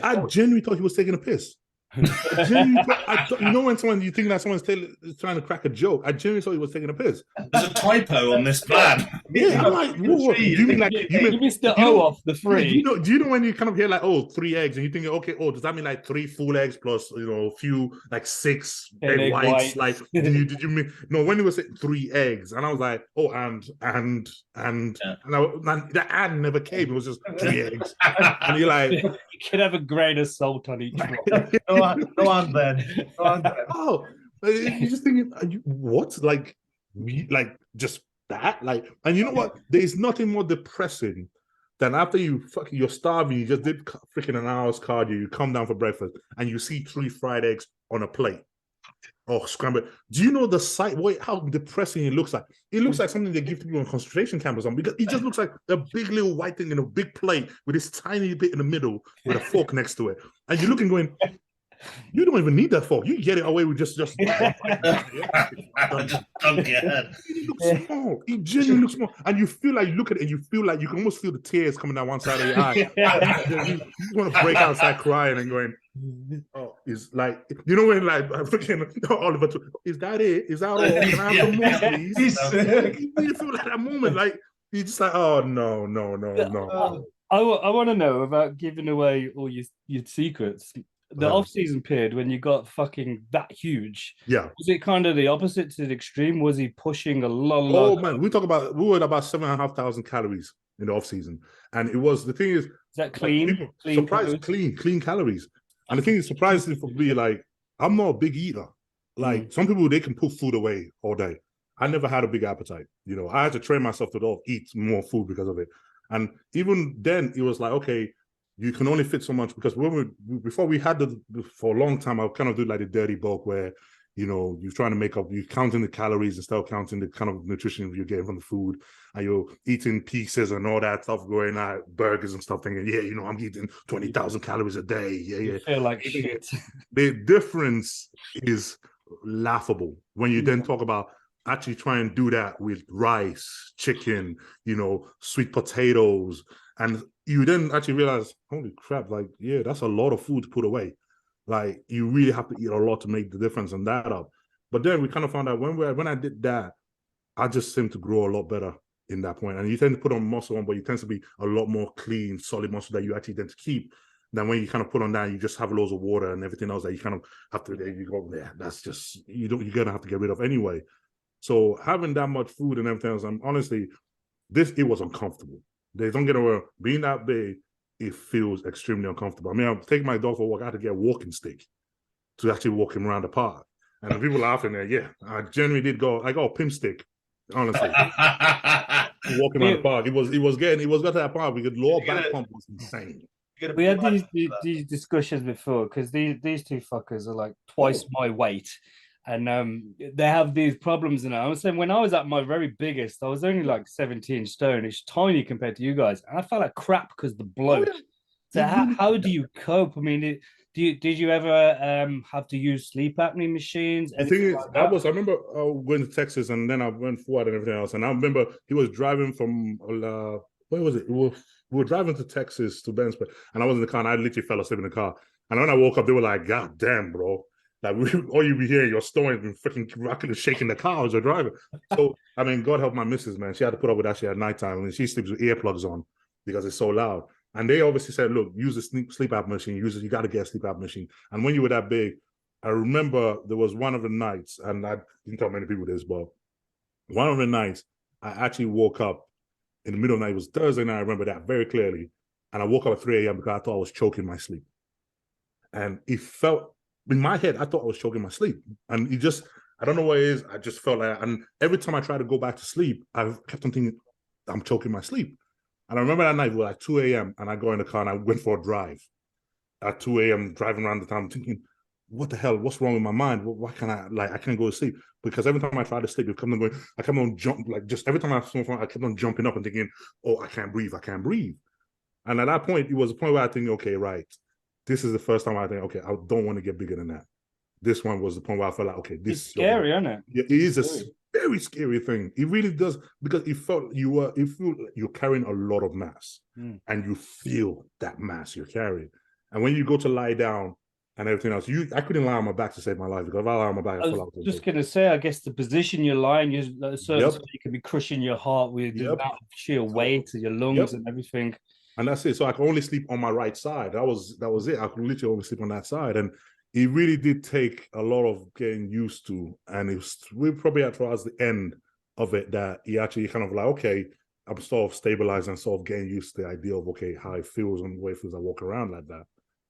I genuinely thought he was taking a piss. You know when you think that someone's trying to crack a joke, I genuinely thought he was taking a piss. There's a typo on this plan. Yeah, I'm like, what? You mean like you missed the O off the 3? Do you know when you kind of hear like, oh, 3 eggs, and you think, okay, does that mean like 3 full eggs plus a few like 6 egg whites? Like, did you mean no? When he was saying 3 eggs, and I was like, oh, and the and never came. It was just 3 eggs, and you're like, you could have a grain of salt on each one. No on then. Oh, you're just thinking, what? Like just that? Like, and you know what? There is nothing more depressing than after you're starving, you just did freaking an hour's cardio, you come down for breakfast, and you see 3 fried eggs on a plate. Oh, scrambled. Do you know the sight? How depressing it looks like? It looks like something they give to people on concentration camp or something, because it just looks like a big little white thing in a big plate with this tiny bit in the middle with a fork next to it. And you're looking going, you don't even need that fork. You get it away with just just dunk your head. It looks small. It genuinely looks small. And you feel like you look at it and you feel like you can almost feel the tears coming down one side of your eye. You want to break out, start crying and going, oh, it's like, you know when like freaking Oliver, is that it? Is that all? Can I have some more, please? You feel like that moment, like you're just like, oh no. I want to know about giving away all your secrets. The off-season period when you got fucking that huge, was it kind of the opposite to the extreme? Was he pushing a lot? Oh man, we were at about 7,500 calories in the off-season, and it was, the thing is that clean clean calories. And the thing is, surprisingly for me, like I'm not a big eater. Like some people, they can put food away all day. I never had a big appetite. I had to train myself to eat more food because of it. And even then, it was like, okay, you can only fit so much, because before we had for a long time, I would kind of do like the dirty bulk where, you're trying to make up, you're counting the calories instead of counting the kind of nutrition you're getting from the food, and you're eating pieces and all that stuff, going out, burgers and stuff, thinking, I'm eating 20,000 calories a day. You feel like shit. The difference is laughable when you then talk about actually try and do that with rice, chicken, sweet potatoes, and you then actually realize, holy crap, like, that's a lot of food to put away. Like, you really have to eat a lot to make the difference and that up. But then we kind of found out when I did that, I just seemed to grow a lot better in that point. And you tend to put on muscle on, but it tends to be a lot more clean, solid muscle that you actually tend to keep. Then when you kind of put on that, you just have loads of water and everything else that you kind of have to, you go, that's just, you're going to have to get rid of anyway. So having that much food and everything else, honestly, it was uncomfortable. They don't get away. Being that big, it feels extremely uncomfortable. I mean, I'm taking my dog for a walk. I had to get a walking stick to actually walk him around the park. And the people laughing there, I genuinely did go. I got a pimp stick, honestly. Walking around the park. It was got to that park because lower back pump was insane. We had these discussions before, because these two fuckers are like twice my weight. And they have these problems now. I was saying, when I was at my very biggest, I was only like 17 stone. It's tiny compared to you guys. And I felt like crap because of the bloat. So how do you cope? I mean, did you ever have to use sleep apnea machines? The thing is, I remember going to Texas, and then I went forward and everything else. And I remember he was driving from, where was it? We were driving to Texas, to Bensburg, and I was in the car, and I literally fell asleep in the car. And when I woke up, they were like, God damn, bro. Like, all you be hearing, your stomach and freaking rocking and shaking the car as you're driving. So, I mean, God help my missus, man. She had to put up with that shit at nighttime, and she sleeps with earplugs on because it's so loud. And they obviously said, look, use a sleep apnea machine. You got to get a sleep apnea machine. And when you were that big, I remember there was one of the nights, and I didn't tell many people this, but one of the nights, I actually woke up in the middle of the night. It was Thursday night. I remember that very clearly. And I woke up at 3 a.m. because I thought I was choking my sleep. and it felt in my head, I thought I was choking my sleep. And it just, I don't know what it is. I just felt like, and every time I tried to go back to sleep, I kept on thinking, I'm choking my sleep. And I remember that night, it was like 2 a.m. and I go in the car and I went for a drive at 2 a.m. driving around the town thinking, what the hell, what's wrong with my mind? Why can't I can't go to sleep? Because every time I try to sleep, it kept on going, I kept on jump, like just every time I kept on jumping up and thinking, oh, I can't breathe. And at that point, it was a point where I think, okay, right, this is the first time I think, okay, I don't want to get bigger than that. This one was the point where I felt like, okay, this is scary, isn't it? Yeah, it is a very scary thing. It really does, because it felt you're carrying a lot of mass, and you feel that mass you're carrying. And when you go to lie down and everything else, I couldn't lie on my back to save my life, because if I lie on my back, I feel like I was just going to say, I guess the position you're lying, you can be crushing your heart with the sheer weight of your lungs and everything. And that's it. So I could only sleep on my right side. That was it. I could literally only sleep on that side. And it really did take a lot of getting used to. And we probably at towards the end of it that he actually kind of like, okay, I'm sort of stabilizing and sort of getting used to the idea of, okay, how it feels and the way it feels I walk around like that.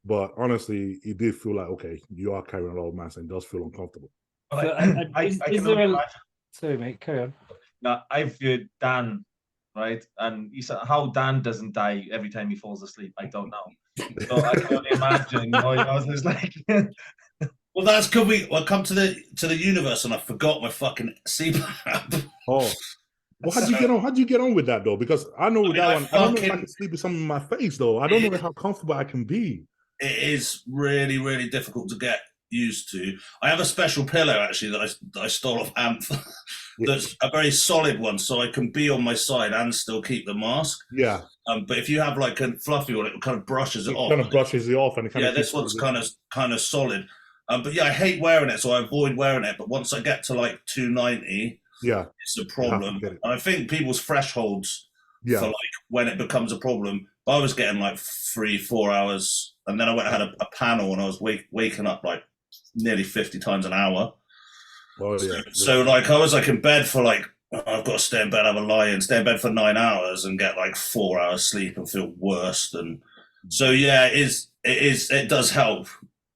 But honestly, it did feel like, okay, you are carrying a lot of mass and it does feel uncomfortable. Sorry, mate, carry on. Now, I've heard Dan, right? And he said how Dan doesn't die every time he falls asleep, I don't know. So I can only imagine. I was just like, well, that's good. I come to the universe and I forgot my fucking CPAP. Oh, well, how'd you get on with that though? Because I know with that one, I don't know if I can sleep with something in my face though. I don't know how comfortable I can be. It is really, really difficult to get used to. I have a special pillow actually that I stole off Amph. That's a very solid one, so I can be on my side and still keep the mask. Yeah. But if you have like a fluffy one, it kind of brushes it off. Kind of brushes it off, and it kind of this one's kind of solid. But yeah, I hate wearing it, so I avoid wearing it. But once I get to like 290, it's a problem. And I think people's thresholds for like when it becomes a problem. I was getting like 3-4 hours, and then I went and had a panel, and I was waking up like nearly 50 times an hour. Oh, yeah. So like I was like in bed for like, I've got to stay in bed, have a lie in, stay in bed for 9 hours and get like 4 hours sleep and feel worse than. So yeah, it does help.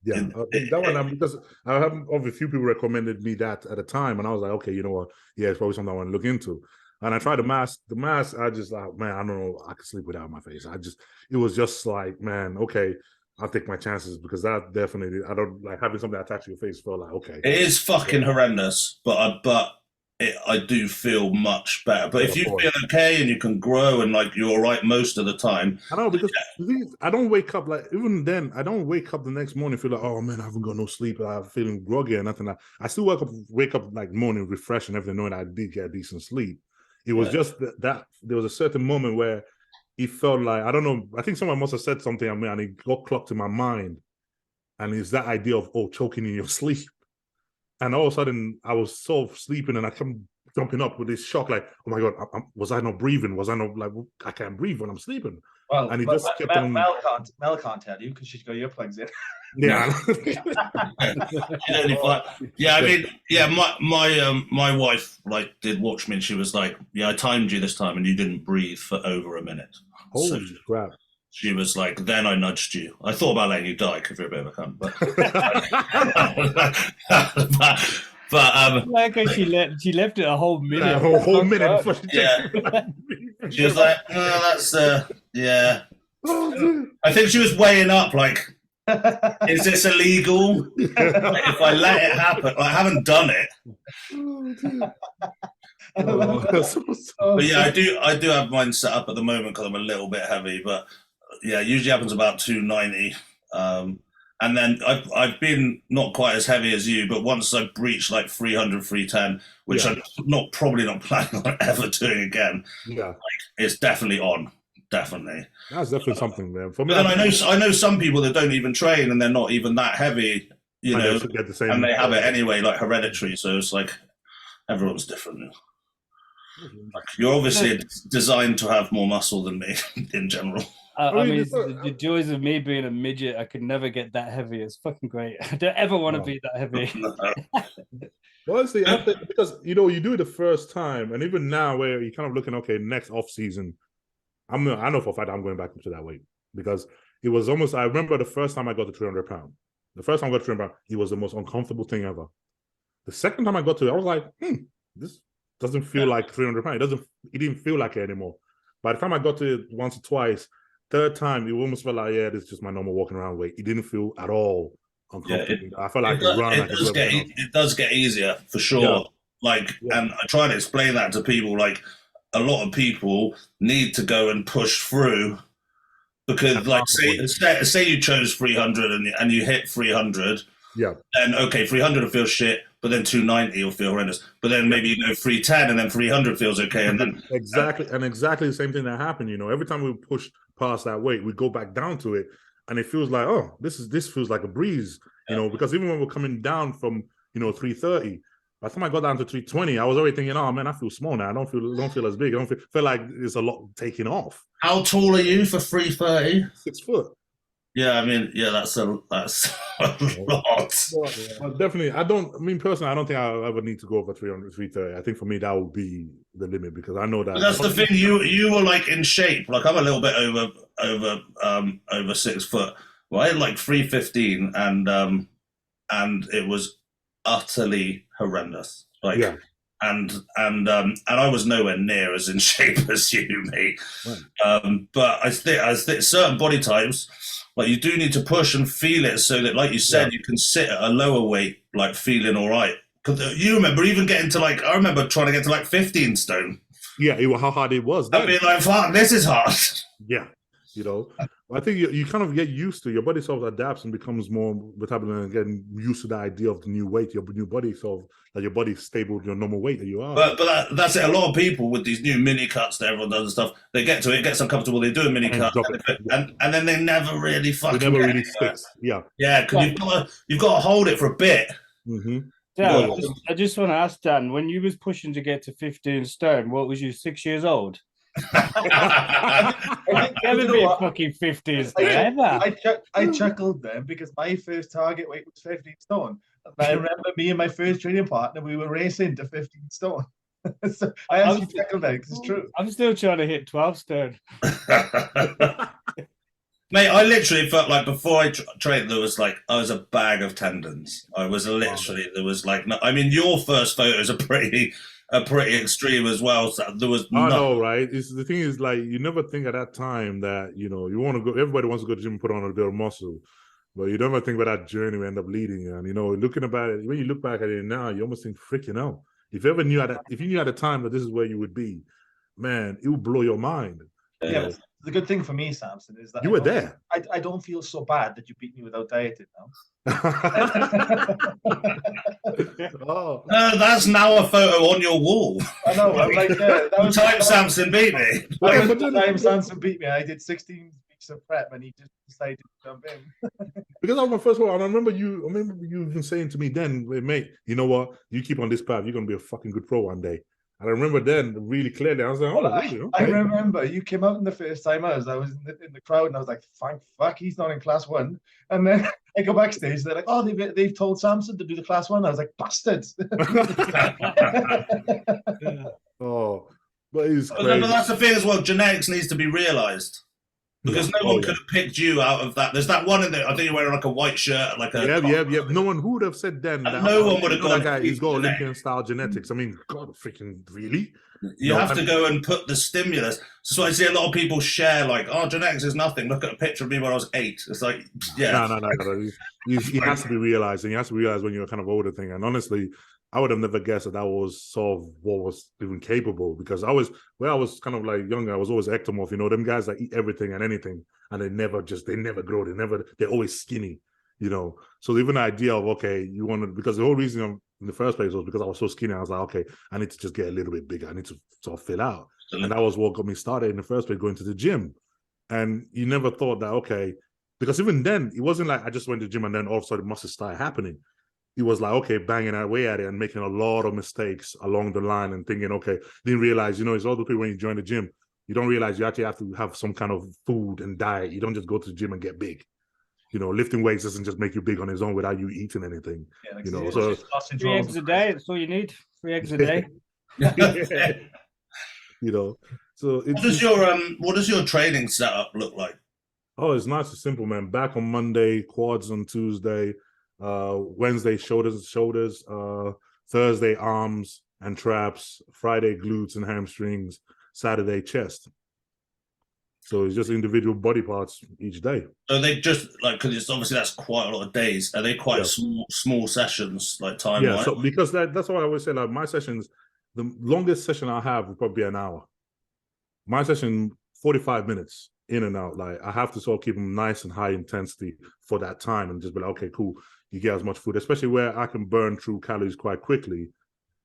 Yeah, that one, because I have a few people recommended me that at the time, and I was like, okay, you know what? Yeah, it's probably something I want to look into. And I tried the mask. The mask, I just like, man, I don't know, I could sleep without my face. It was just like, man, okay, I'll take my chances, because that definitely, I don't like having something attached to your face. Felt like, okay, it is fucking horrendous, but I do feel much better. But if you feel okay and you can grow and like you're all right most of the time, I know, because I don't wake up like, even then I don't wake up the next morning feel like, oh man, I haven't got no sleep, I'm feeling groggy or nothing. I still wake up like morning refreshed and everything, knowing I did get a decent sleep. It was just that there was a certain moment where it felt like, I don't know, I think someone must have said something at me and it got clocked in my mind. And it's that idea of, choking in your sleep. And all of a sudden I was sort of sleeping and I come jumping up with this shock, like, oh my God, was I not breathing? Was I not, like, I can't breathe when I'm sleeping. Well, and he just kept on. Mel can't tell you because she's got earplugs in. Yeah. My wife like did watch me and she was like, yeah, I timed you this time and you didn't breathe for over a minute. Holy crap. She was like, then I nudged you. I thought about letting you die because you're a bit of a cunt. But like she left it a whole minute. Yeah, a whole minute before she she was like, that's yeah. I think she was weighing up like, is this illegal? Like, if I let it happen, I haven't done it. But yeah, I do have mine set up at the moment because I'm a little bit heavy. But yeah, it usually happens about 290. And then I've been not quite as heavy as you, but once I breached like 300, 310, which I'm probably not planning on ever doing again. Yeah, like, it's definitely on. Definitely. That's definitely something, man. For me, but then I know some people that don't even train and they're not even that heavy, you know, get the same, and they have it anyway, like hereditary. So it's like everyone's different. Like, you're obviously designed to have more muscle than me in general. I mean, the joys of me being a midget, I could never get that heavy. It's fucking great. I don't ever want to be that heavy. Honestly, because you do it the first time, and even now where you're kind of looking, okay, next off season, I know for a fact I'm going back up to that weight, because it was almost, I remember the first time I got to 300 pounds. The first time I got to 300 pounds, it was the most uncomfortable thing ever. The second time I got to it, I was like, this doesn't feel like 300 pounds. It didn't feel like it anymore. By the time I got to it once or twice, third time, it almost felt like, this is just my normal walking around weight. It didn't feel at all uncomfortable. I felt like it does get easier for sure. And I try to explain that to people. Like, a lot of people need to go and push through because, like, say you chose 300 and you hit 300. Yeah. And okay, 300 will feel shit, but then 290 will feel horrendous. But then maybe you go 310 and then 300 feels okay. And then exactly the same thing that happened. Every time we push past that weight, we go back down to it, and it feels like, oh, this feels like a breeze. Because even when we're coming down from 330, by the time I got down to 320, I was already thinking, oh man, I feel small now. I don't feel as big. I don't feel like there's a lot taking off. How tall are you for 330? 6 foot. Yeah, I mean, that's a lot. Well, definitely, personally, I don't think I'll ever need to go over 300, 330. I think for me, that would be the limit, because I know that. But that's the thing. You were like in shape. Like, I'm a little bit over 6 foot. Well, I had like 315, and it was utterly horrendous. Like, and I was nowhere near as in shape as you, mate. Right. But I think certain body types, like, you do need to push and feel it, so that, like you said, you can sit at a lower weight, like, feeling all right. Because you remember even getting to, like, I remember trying to get to like 15 stone. Yeah, how hard it was. I mean, like, fuck, this is hard. Yeah, I think you kind of get used to, your body sort of adapts and becomes more metabolism, and getting used to the idea of the new weight, your new body, sort of like your body's stable with your normal weight that you are. But that's it. A lot of people with these new mini cuts that everyone does and stuff, they get to it, gets uncomfortable, they do a mini cut, and then they never really fucking. It never really sticks. Yeah. Yeah, because you've got to hold it for a bit. Mm-hmm. Dan, I just want to ask Dan, when you was pushing to get to 15 stone, what was you, 6 years old? Never be a fucking 50s ever. I chuckled then because my first target weight was 15 stone. And I remember me and my first training partner, we were racing to 15 stone. So I actually chuckled then because it's true. I'm still trying to hit 12 stone. Mate, I literally felt like before I trained, there was like, I was a bag of tendons. I was literally, there was like, no, I mean, your first photos are pretty extreme as well. So there was I know, right? The thing is, like, you never think at that time that, you want to go, everybody wants to go to the gym and put on a bit of muscle. But you never think about that journey we end up leading. And, looking about it, when you look back at it now, you almost think, freaking hell. If you knew at the time that this is where you would be, man, it would blow your mind. Yeah. The good thing for me, Samson, is that you were there. I don't feel so bad that you beat me without dieting now. No, that's now a photo on your wall. I know. I'm like, that was the time Samson beat me. The time Samson beat me. I did 16 weeks of prep, and he just decided to jump in. Because that was my first one. I remember you even saying to me then, mate, you know what? You keep on this path, you're gonna be a fucking good pro one day. And I remember then really clearly, I was like, really? Okay. I remember you came out in the first time I was in the crowd, and I was like, thank fuck, he's not in class 1. And then I go backstage, they're like, oh, they've told Samson to do the class 1. I was like, bastards. Oh, but it's crazy. But that's the thing as well, genetics needs to be realised. Because no one could have picked you out of that. There's that one in there. I think you're wearing like a white shirt, like a. Yeah. No one who would have said then that. No one would have gone. That guy, he's got Olympian style genetics. I mean, God, freaking really? You have to go and put the stimulus. So I see a lot of people share like, oh, genetics is nothing. Look at a picture of me when I was 8. It's like, yeah. No. It has to be realized, and you have to realize when you're kind of older thing. And honestly, I would have never guessed that was sort of what was even capable, because I was kind of like younger, I was always ectomorph, them guys that eat everything and anything, and they never grow, they're always skinny, So even the idea of, okay, you want to, because the whole reason in the first place was because I was so skinny, I was like, okay, I need to just get a little bit bigger, I need to sort of fill out. And that was what got me started in the first place, going to the gym. And you never thought that, okay, because even then, it wasn't like I just went to the gym and then all of a sudden muscles started happening. It was like, okay, banging away at it and making a lot of mistakes along the line and thinking, okay, didn't realize, it's all the people when you join the gym, you don't realize you actually have to have some kind of food and diet. You don't just go to the gym and get big. Lifting weights doesn't just make you big on its own without you eating anything. Yeah, so 3 eggs a day, that's all you need. 3 eggs a day. So what does your training setup look like? Oh, it's nice and simple, man. Back on Monday, quads on Tuesday, Wednesday, shoulders, Thursday, arms and traps, Friday, glutes and hamstrings, Saturday, chest. So it's just individual body parts each day. So they just like, because it's obviously that's quite a lot of days. Are they quite small sessions, like time? Yeah, so because that's what I always say. Like my sessions, the longest session I have will probably be an hour. My session, 45 minutes in and out. Like I have to sort of keep them nice and high intensity for that time and just be like, okay, cool. You get as much food, especially where I can burn through calories quite quickly.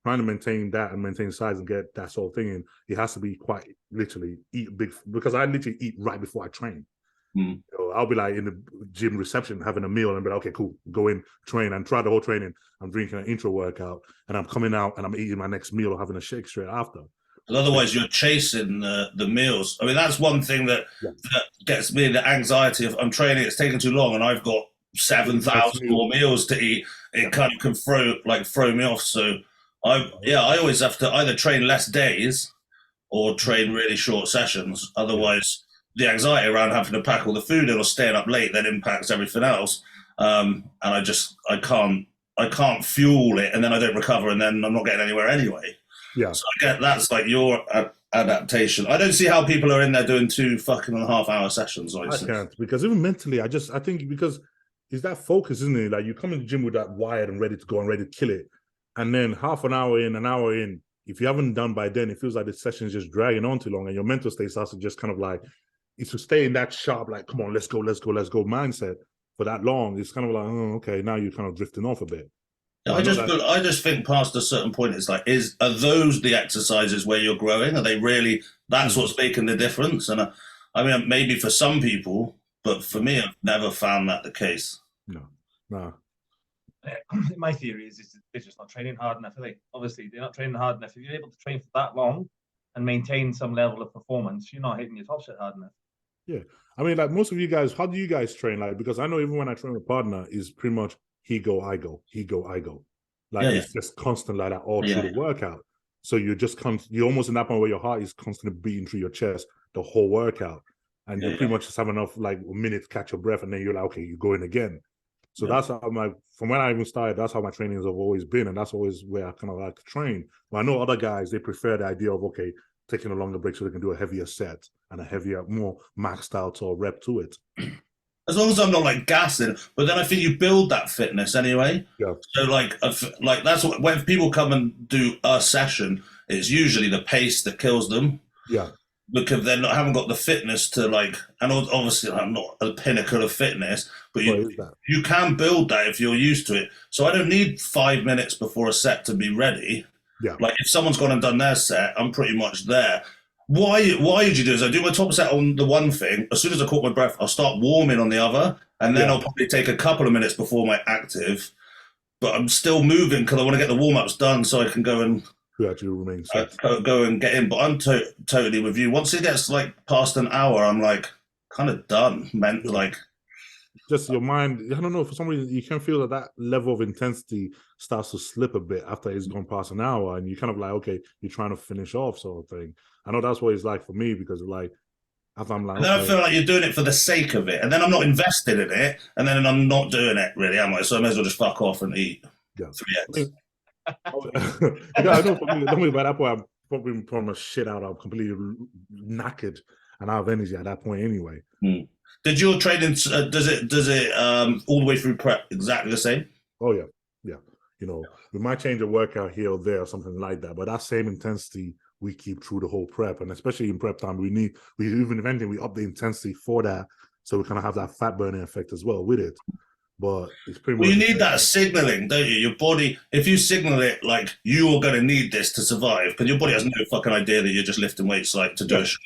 Trying to maintain that and maintain size and get that sort of thing in, it has to be quite literally eat big, because I literally eat right before I train. Mm. So I'll be like in the gym reception having a meal and be like, okay, cool, go in, train, and try the whole training. I'm drinking an intro workout and I'm coming out and I'm eating my next meal or having a shake straight after. Because otherwise you're chasing the meals. I mean, that's one thing that gets me the anxiety of I'm training, it's taking too long and I've got 7,000 more meals to eat. It kind of can throw me off. So I always have to either train less days or train really short sessions. Otherwise, the anxiety around having to pack all the food in or staying up late then impacts everything else. And I can't fuel it, and then I don't recover, and then I'm not getting anywhere anyway. Yeah. So I get that's like your adaptation. I don't see how people are in there doing 2.5 hour sessions. I can't, because even mentally, I think because it's that focus, isn't it? Like you come in the gym with that wired and ready to go and ready to kill it. And then half an hour in, if you haven't done by then, it feels like the session is just dragging on too long. And your mental state starts to just kind of like, it's to stay in that sharp, like, come on, let's go mindset for that long. It's kind of like, oh, okay, now you're kind of drifting off a bit. I just think past a certain point, it's like, are those the exercises where you're growing? Are they really, that's what's making the difference? And I mean, maybe for some people, but for me, I've never found that the case. No. My theory is they're just not training hard enough. Obviously, they're not training hard enough. If you're able to train for that long and maintain some level of performance, you're not hitting your top set hard enough. Yeah. I mean, like most of you guys, how do you guys train? Like, because I know even when I train with a partner, is pretty much he go, I go, he go, I go. Like it's just constant like that all through the workout. So you're just you're almost in that point where your heart is constantly beating through your chest the whole workout. And you pretty much just have enough like a minute to catch your breath, and then you're like, okay, you're going again. So that's how from when I even started, that's how my trainings have always been. And that's always where I kind of like to train. But I know other guys, they prefer the idea of, okay, taking a longer break so they can do a heavier set and a heavier, more maxed out or rep to it. As long as I'm not like gassing, but then I think you build that fitness anyway. Yeah. So like that's what, when people come and do a session, it's usually the pace that kills them. Yeah. Because they haven't got the fitness to like, and obviously I'm not a pinnacle of fitness, but you can build that if you're used to it. So I don't need 5 minutes before a set to be ready. Yeah. Like if someone's gone and done their set, I'm pretty much there. Why did you do is I do my top set on the one thing. As soon as I caught my breath, I'll start warming on the other, and then I'll probably take a couple of minutes before my active. But I'm still moving because I want to get the warm ups done so I can go and go and get in. But I'm totally with you. Once it gets like past an hour, I'm like kind of done. Like just your mind. I don't know, for some reason you can feel that level of intensity starts to slip a bit after it's gone past an hour, and you kind of like, okay, you're trying to finish off, sort of thing. I know that's what it's like for me, because like after I'm like, and then I feel like you're doing it for the sake of it, and then I'm not invested in it, and then I'm not doing it really, am I? So I may as well just fuck off and eat 3 eggs. I know for me, by that point, I'm probably pulling my shit out. I'm completely knackered and out of energy at that point anyway. Did your training, does it all the way through prep exactly the same? Oh, yeah. You know, we might change a workout here or there or something like that, but that same intensity we keep through the whole prep. And especially in prep time, we even if anything, we up the intensity for that, so we kind of have that fat burning effect as well with it. But it's pretty much. You need that signaling, don't you? Your body, if you signal it like you're going to need this to survive, because your body has no fucking idea that you're just lifting weights like to do a show.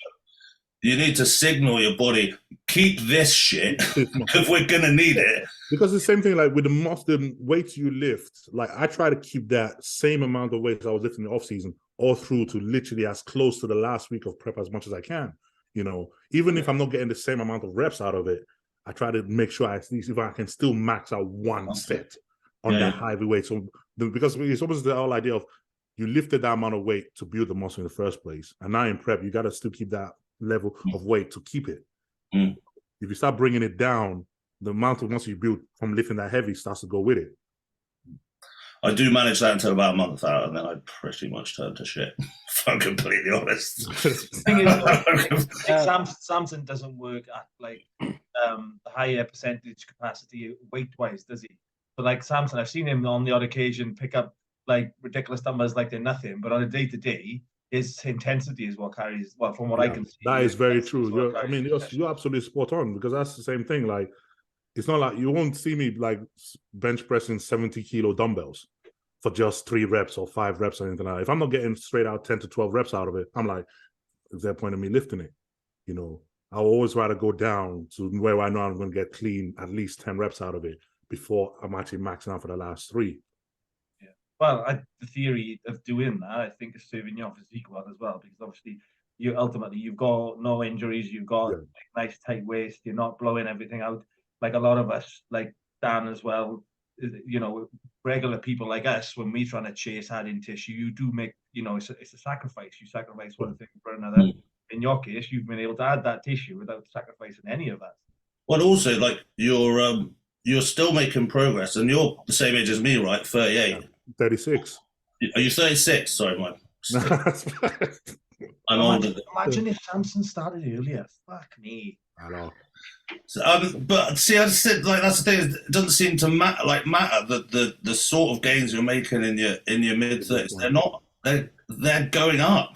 You need to signal your body, keep this shit because we're going to need it. Because it's the same thing like with the weights you lift, like I try to keep that same amount of weights I was lifting in the off season all through to literally as close to the last week of prep as much as I can. You know, even if I'm not getting the same amount of reps out of it, I try to make sure at least if I can still max out one set on that heavy weight. So because it's almost the whole idea of you lifted that amount of weight to build the muscle in the first place, and now in prep you got to still keep that level of weight to keep it. If you start bringing it down, the amount of muscle you build from lifting that heavy starts to go with it. I do manage that until about a month out, and then I pretty much turn to shit. If I'm completely honest. The thing is, Samson doesn't work at like the higher percentage capacity weight-wise, does he? But like Samson, I've seen him on the odd occasion pick up like ridiculous numbers like they're nothing, but on a day-to-day, his intensity is what carries. Well, from what I can see, that is very true. You're absolutely spot on, because that's the same thing. Like, it's not like you won't see me like bench pressing 70-kilo dumbbells for just 3 reps or 5 reps or anything like that. If I'm not getting straight out 10 to 12 reps out of it, I'm like, is there a point in me lifting it? You know, I'll always rather go down to where I know I'm going to get clean at least 10 reps out of it before I'm actually maxing out for the last 3. Yeah. Well, the theory of doing that, I think, is serving your physique well as well, because obviously you've got no injuries, you've got nice tight waist, you're not blowing everything out like a lot of us, like Dan as well. You know, regular people like us, when we're trying to chase adding tissue, you do make, you know, it's a sacrifice. You sacrifice one thing for another. In your case, you've been able to add that tissue without sacrificing any of that. Well, also, like, you're still making progress, and you're the same age as me, right? 38. 36. Are you 36? Sorry, my I'm older. Imagine if Samson started earlier. Fuck me. I know. So, but see, I just said, like, that's the thing. It doesn't seem to matter that the sort of gains you're making in your mid 30s. They're not. They're going up.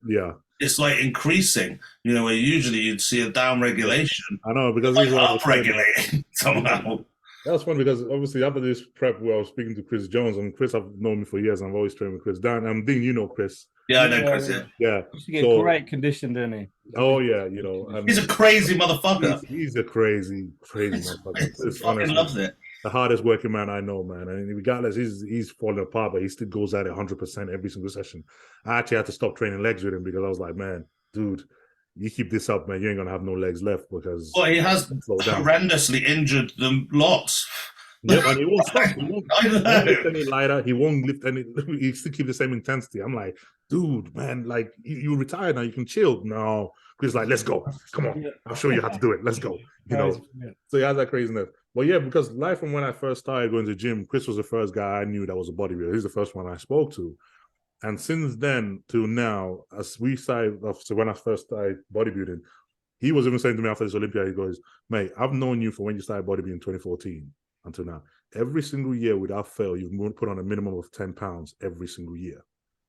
Yeah. It's like increasing. You know, where usually you'd see a down regulation. I know, because it's like up regulating somehow. That's funny, because obviously after this prep, where I was speaking to Chris Jones, and Chris, I've known me for years. I've always trained with Chris. Dean, you know Chris. Yeah, I know Chris. Yeah. He get great condition, didn't he? Oh yeah, you know. He's a crazy motherfucker. He's a crazy motherfucker. He fucking loves it. The hardest working man I know, man. And regardless, he's falling apart, but he still goes at it 100% every single session. I actually had to stop training legs with him, because I was like, man, dude, you keep this up, man, you ain't gonna have no legs left, because he has horrendously injured them lots. Yep, and he won't stop. He won't lift any lighter. He won't lift any. He still keep the same intensity. I'm like, dude, man, like you retired now. You can chill. No, Chris, like, let's go. Come on, I'll show you how to do it. Let's go. You know. So he has that craziness. But yeah, because life from when I first started going to the gym, Chris was the first guy I knew that was a bodybuilder. He's the first one I spoke to. And since then to now, as we started, so when I first started bodybuilding, he was even saying to me after this Olympia, he goes, mate, I've known you for when you started bodybuilding in 2014 until now. Every single year without fail, you've put on a minimum of 10 pounds every single year.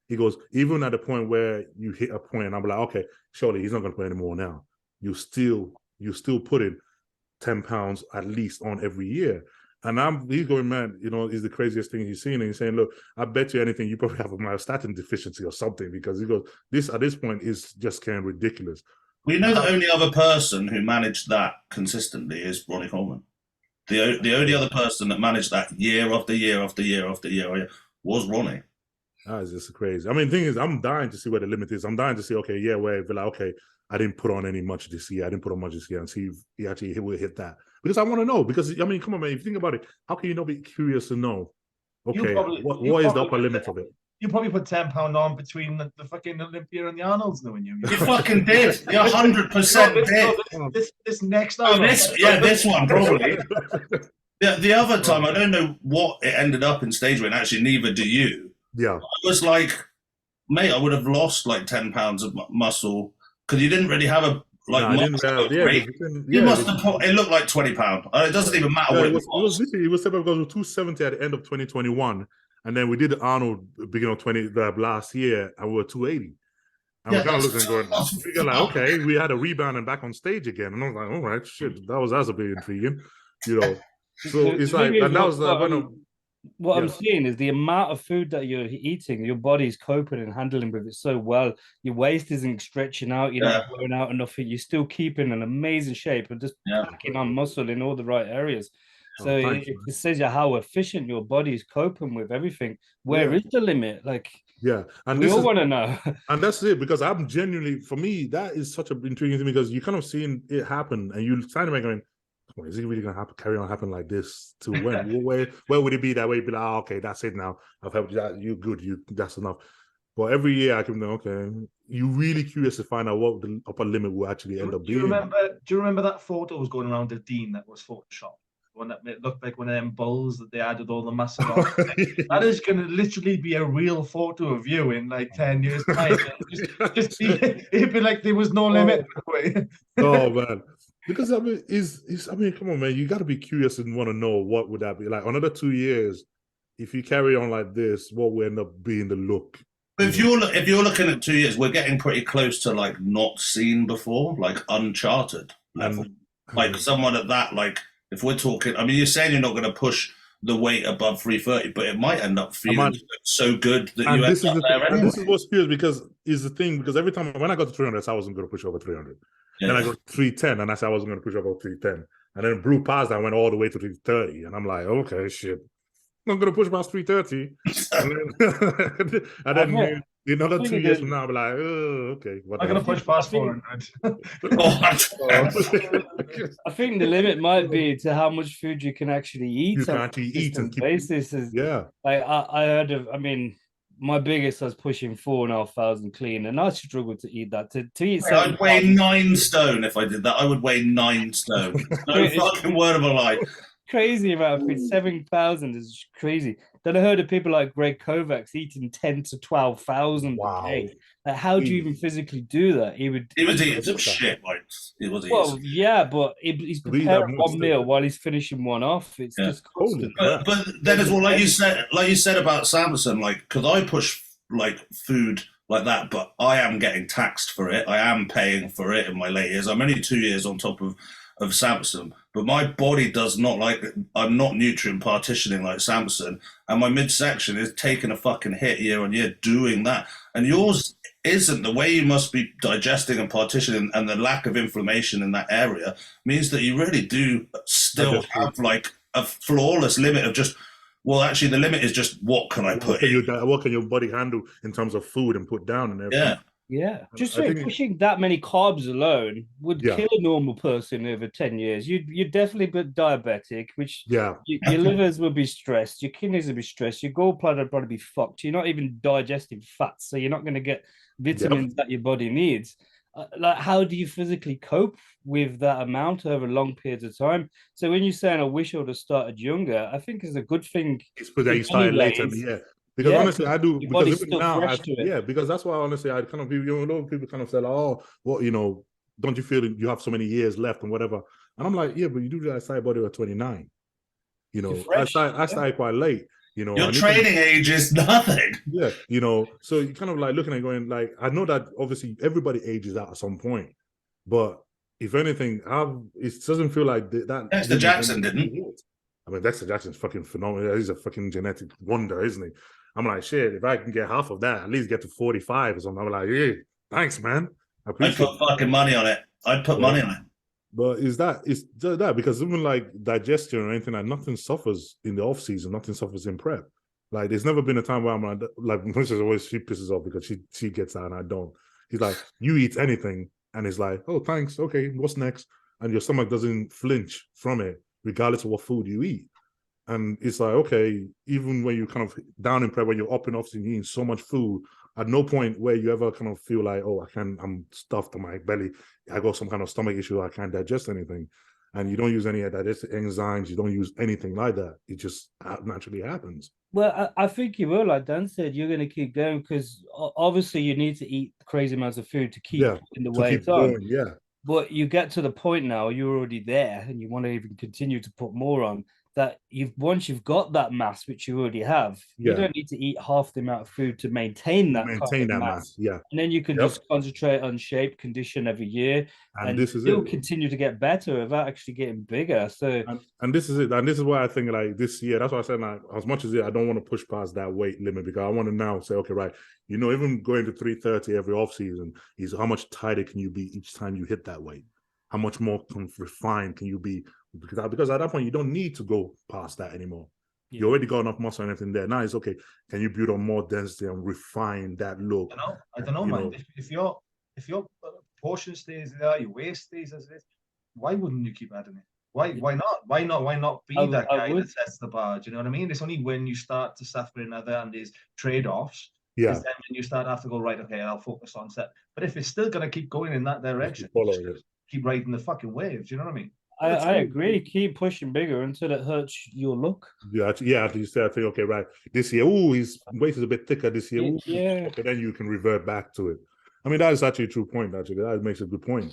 He goes, even at the point where you hit a point, and I'm like, okay, surely he's not going to put any more now. You still put in 10 pounds at least on every year. And he's going, man, you know, it's the craziest thing he's seen. And he's saying, look, I bet you anything, you probably have a myostatin deficiency or something, because he goes, this at this point is just kind of ridiculous. We know the only other person who managed that consistently is Ronnie Coleman. The only other person that managed that year after year after year after year was Ronnie. That is just crazy. I mean, the thing is, I'm dying to see where the limit is. I'm dying to see, okay, yeah, where if like, okay, I didn't put on any much this year. I didn't put on much this year, and see if he actually will hit that. Because I want to know. Because I mean, come on, man. If you think about it, how can you not be curious to know? Okay, what is the upper limit of it? You probably put 10 pound on between the fucking Olympia and the Arnolds, knowing you. You fucking did. You 100% did. This next Arnold. This one probably. The other time, I don't know what it ended up in stage weight. Actually, neither do you. Yeah. I was like, mate, I would have lost like 10 pounds of muscle, because you didn't really have a you must have put. It looked like 20 pounds. It doesn't even matter what it was. It was 270 at the end of 2021. And then we did the Arnold beginning of last year, and we were 280. And we're kind of looking and going, like, okay, we had a rebound and back on stage again. And I was like, all right, shit, that's a bit intriguing, you know. So it's like, and that was what I'm seeing is the amount of food that you're eating, your body's coping and handling with it so well. Your waist isn't stretching out, you're not blowing out enough. You're still keeping an amazing shape and just packing on muscle in all the right areas. So it says you how efficient your body is coping with everything. Where is the limit? Like, and we all want to know. And that's it, because I'm genuinely, for me, that is such an intriguing thing, because you kind of seeing it happen, and you kind of going, is it really going to carry on happen like this to when? Where would it be that way? Be like, okay, that's it now. I've helped you. You're good. That's enough. But every year I can think, okay, you're really curious to find out what the upper limit will actually end up Do you being. remember that photo was going around of Dean that was photoshopped? One that looked like one of them bulls that they added all the muscle on. That is going to literally be a real photo of you in like 10 years' time. It'd be like there was no limit. Oh man, because I mean, I mean, come on, man, you got to be curious and want to know what would that be like. Another 2 years, if you carry on like this, what will end up being the look? If you're looking at 2 years, we're getting pretty close to like not seen before, like uncharted level. Like someone at that, like if we're talking, I mean, you're saying you're not going to push the weight above 330, but it might end up feeling so good that you end up there anyway. This is what's curious because is the thing, because every time when I got to 300, I said I wasn't going to push over 300. Yeah. Then I got 310 and I said I wasn't going to push over 310. And then blew past that, I went all the way to 330. And I'm like, okay, shit. I'm going to push past 330. and then another 2 years from now, I'll be like, oh, okay. I'm going to push past 400. I think the limit might be to how much food you can actually eat. You can actually eat and keep basis. Yeah. Like I heard of, I mean, my biggest was pushing 4,500 clean, and I struggled to eat that. To eat, I'd weigh 9 stone if I did that. I would weigh 9 stone. No fucking word of a lie. Crazy amount of food. 7,000 is crazy. Then I heard of people like Greg Kovacs eating 10 to 12,000 a day. Like, how do you even physically do that? He was eating some shit, like it was. Well, yeah, but he's preparing one meal while he's finishing one off. It's just constant. But then as well, like you said about Samson, like because I push like food like that, but I am getting taxed for it. I am paying for it in my late years. I'm only 2 years on top of Samson, but my body does not like it. I'm not nutrient partitioning like Samson, and my midsection is taking a fucking hit year on year doing that. And yours isn't. The way you must be digesting and partitioning and the lack of inflammation in that area means that you really do still have like a flawless limit of just, well, actually the limit is just what can I put in? What can your body handle in terms of food and put down and everything? Yeah. Yeah, just pushing that many carbs alone would kill a normal person over 10 years. You'd definitely be diabetic, which your livers will be stressed, your kidneys will be stressed, your gallbladder will probably be fucked. You're not even digesting fats, so you're not going to get vitamins that your body needs. Like, how do you physically cope with that amount over long periods of time? So when you're saying I wish I would have started younger, I think it's a good thing. It's because you started later, Because honestly, I do. Because even now, because that's why honestly, I kind of a lot of people kind of say, "Oh, well, don't you feel that you have so many years left and whatever?" And I'm like, "Yeah, but you do that side body at 29. I started quite late. Your training age is nothing. Yeah, so you kind of like looking at going like, I know that obviously everybody ages out at some point, but if anything, it doesn't feel like that. Dexter Jackson didn't. I mean, Dexter Jackson's fucking phenomenal. He's a fucking genetic wonder, isn't he? I'm like, shit, if I can get half of that, at least get to 45 or something, I'm like, yeah, thanks, man. I'd put fucking money on it. I'd put money on it. But it's that because even like digestion or anything, like nothing suffers in the off season, nothing suffers in prep. Like there's never been a time where I'm like Mrs. always, she pisses off because she gets that and I don't. He's like, you eat anything, and it's like, oh, thanks, okay, what's next? And your stomach doesn't flinch from it, regardless of what food you eat. And it's like, okay, even when you're kind of down in prep, when you're up in off season, eating so much food, at no point where you ever kind of feel like, oh, I'm stuffed on my belly, I got some kind of stomach issue, I can't digest anything. And you don't use any digestive enzymes, you don't use anything like that. It just naturally happens. Well, I think you will, like Dan said, you're going to keep going because obviously you need to eat crazy amounts of food to keep in the way it's on. Yeah. But you get to the point now, you're already there and you want to even continue to put more on. That once you've got that mass, which you already have, you don't need to eat half the amount of food to maintain that mass. Yeah, and then you can just concentrate on shape, condition every year, and this still continue to get better without actually getting bigger. So, and this is it, and this is why I think like this year. That's why I said like, as much as I don't want to push past that weight limit because I want to now say, okay, right, even going to 330 every off season is how much tighter can you be each time you hit that weight? How much more refined can you be? Because at that point, you don't need to go past that anymore. Yeah. You already got enough muscle and everything there. Now it's okay. Can you build on more density and refine that look? I don't know, man. If your portion stays there, your waist stays as it is, why wouldn't you keep adding it? Why not? Why not be that guy that sets the bar? Do you know what I mean? It's only when you start to suffer another and there's trade-offs Yeah. Because then you start to have to go, right, okay, I'll focus on set. But if it's still going to keep going in that direction, keep riding the fucking waves, you know what I mean? I agree. Keep pushing bigger until it hurts your look. Yeah, you say, okay, right, this year, his waist is a bit thicker this year. Ooh, yeah. Okay, then you can revert back to it. I mean, that is actually a true point, actually. That makes a good point,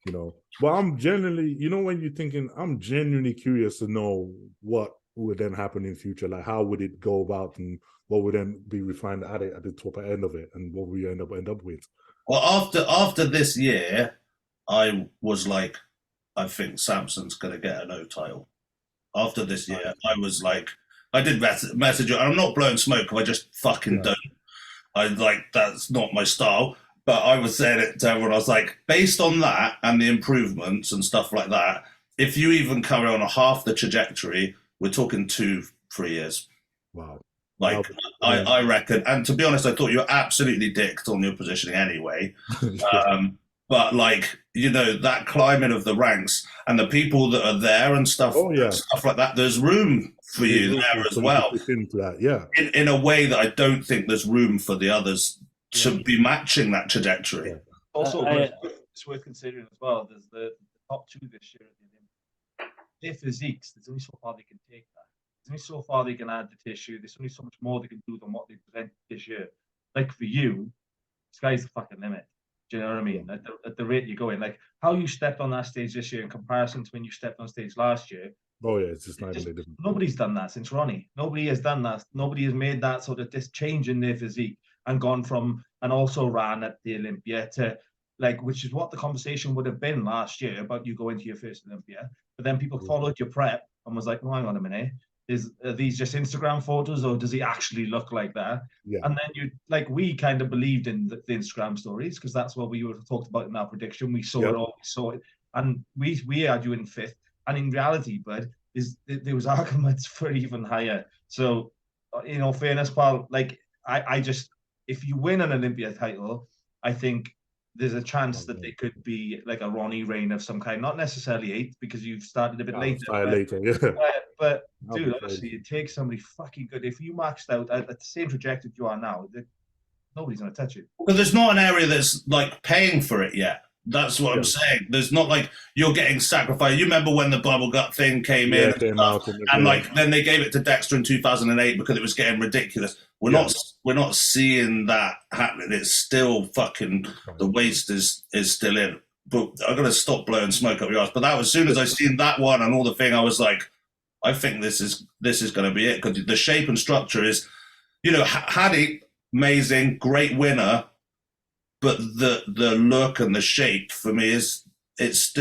you know. But I'm genuinely, you know, when you're thinking, I'm genuinely curious to know what would then happen in future. Like, how would it go about and what would then be refined at the top end of it and what we end up with? Well, after this year, I was like, I think Samson's going to get a no title. After this year, I was like, I did message you. I'm not blowing smoke. I just fucking don't. I like, that's not my style. But I was saying it to everyone. I was like, based on that and the improvements and stuff like that, if you even carry on a half the trajectory, we're talking 2-3 years. Wow. Like, I reckon. And to be honest, I thought you were absolutely dicked on your positioning anyway. But like, you know, that climbing of the ranks and the people that are there and stuff, stuff like that, there's room for you there as well. Into that, yeah. In a way that I don't think there's room for the others to be matching that trajectory. Also, it's worth considering as well. There's the top 2 this year at the Olympics. Their physiques, there's only so far they can take that. There's only so far they can add the tissue. There's only so much more they can do than what they presented this year. Like for you, sky's the fucking limit. Do you know what I mean? At the rate you're going, like how you stepped on that stage this year in comparison to when you stepped on stage last year. Oh yeah, it's just night and day different. Nobody's done that since Ronnie. Nobody has done that. Nobody has made that sort of this change in their physique and gone from and also ran at the Olympia to like, which is what the conversation would have been last year about you going to your first Olympia. But then people followed your prep and was like, "No, hang on a minute. Are these just Instagram photos or does he actually look like that?" Yeah. And then we kind of believed in the Instagram stories because that's what we were talked about in our prediction. We saw it all, we saw it, and we had you in 5th. And in reality, bud, there was arguments for even higher. So, you know, fairness, pal, like I just, if you win an Olympia title, I think there's a chance that they could be like a Ronnie reign of some kind, not necessarily 8th because you've started a bit later. But dude, honestly, it takes somebody fucking good. If you maxed out at the same trajectory you are now, nobody's going to touch you. But there's not an area that's like paying for it yet. That's what I'm saying. There's not like you're getting sacrificed. You remember when the bubble gut thing came in and like then they gave it to Dexter in 2008 because it was getting ridiculous. We're not seeing that happening. It's still fucking, the waste is still in. But I'm gonna stop blowing smoke up your ass. But that was, as soon as I seen that one and all the thing, I was like, I think this is going to be it, because the shape and structure is, you know, Hadi, amazing, great winner, but the look and the shape for me is it's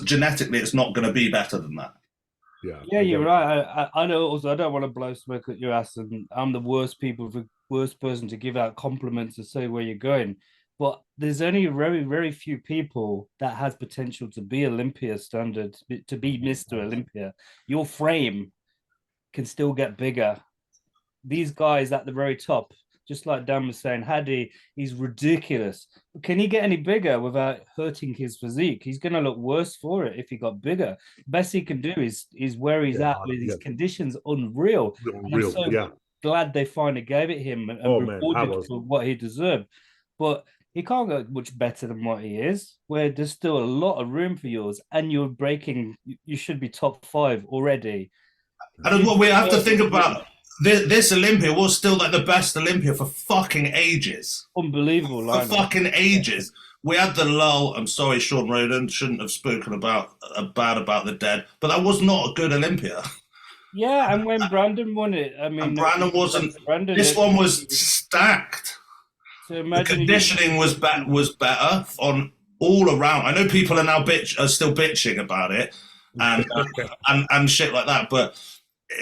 genetically it's not going to be better than that. Yeah, you're right. I know. Also, I don't want to blow smoke at your ass, and I'm the worst person to give out compliments to say where you're going. But there's only very, very few people that has potential to be Olympia standard, to be Mr. Olympia. Your frame can still get bigger. These guys at the very top, just like Dan was saying, Hadi, he's ridiculous. But can he get any bigger without hurting his physique? He's going to look worse for it if he got bigger. Best he can do is where he's at with his conditions unreal. I'm so glad they finally gave it him and rewarded for what he deserved. But he can't go much better than what he is, where there's still a lot of room for yours, and you're breaking, you should be top 5 already. And what we have to think about, this Olympia was still like the best Olympia for fucking ages. Unbelievable. For fucking ages. We had the lull. I'm sorry, Sean Roden, shouldn't have spoken bad about the dead, but that was not a good Olympia. Yeah, and when Brandon won it, I mean, and Brandon wasn't. This one was stacked. So the conditioning was better on all around. I know people are now still bitching about it and shit like that, but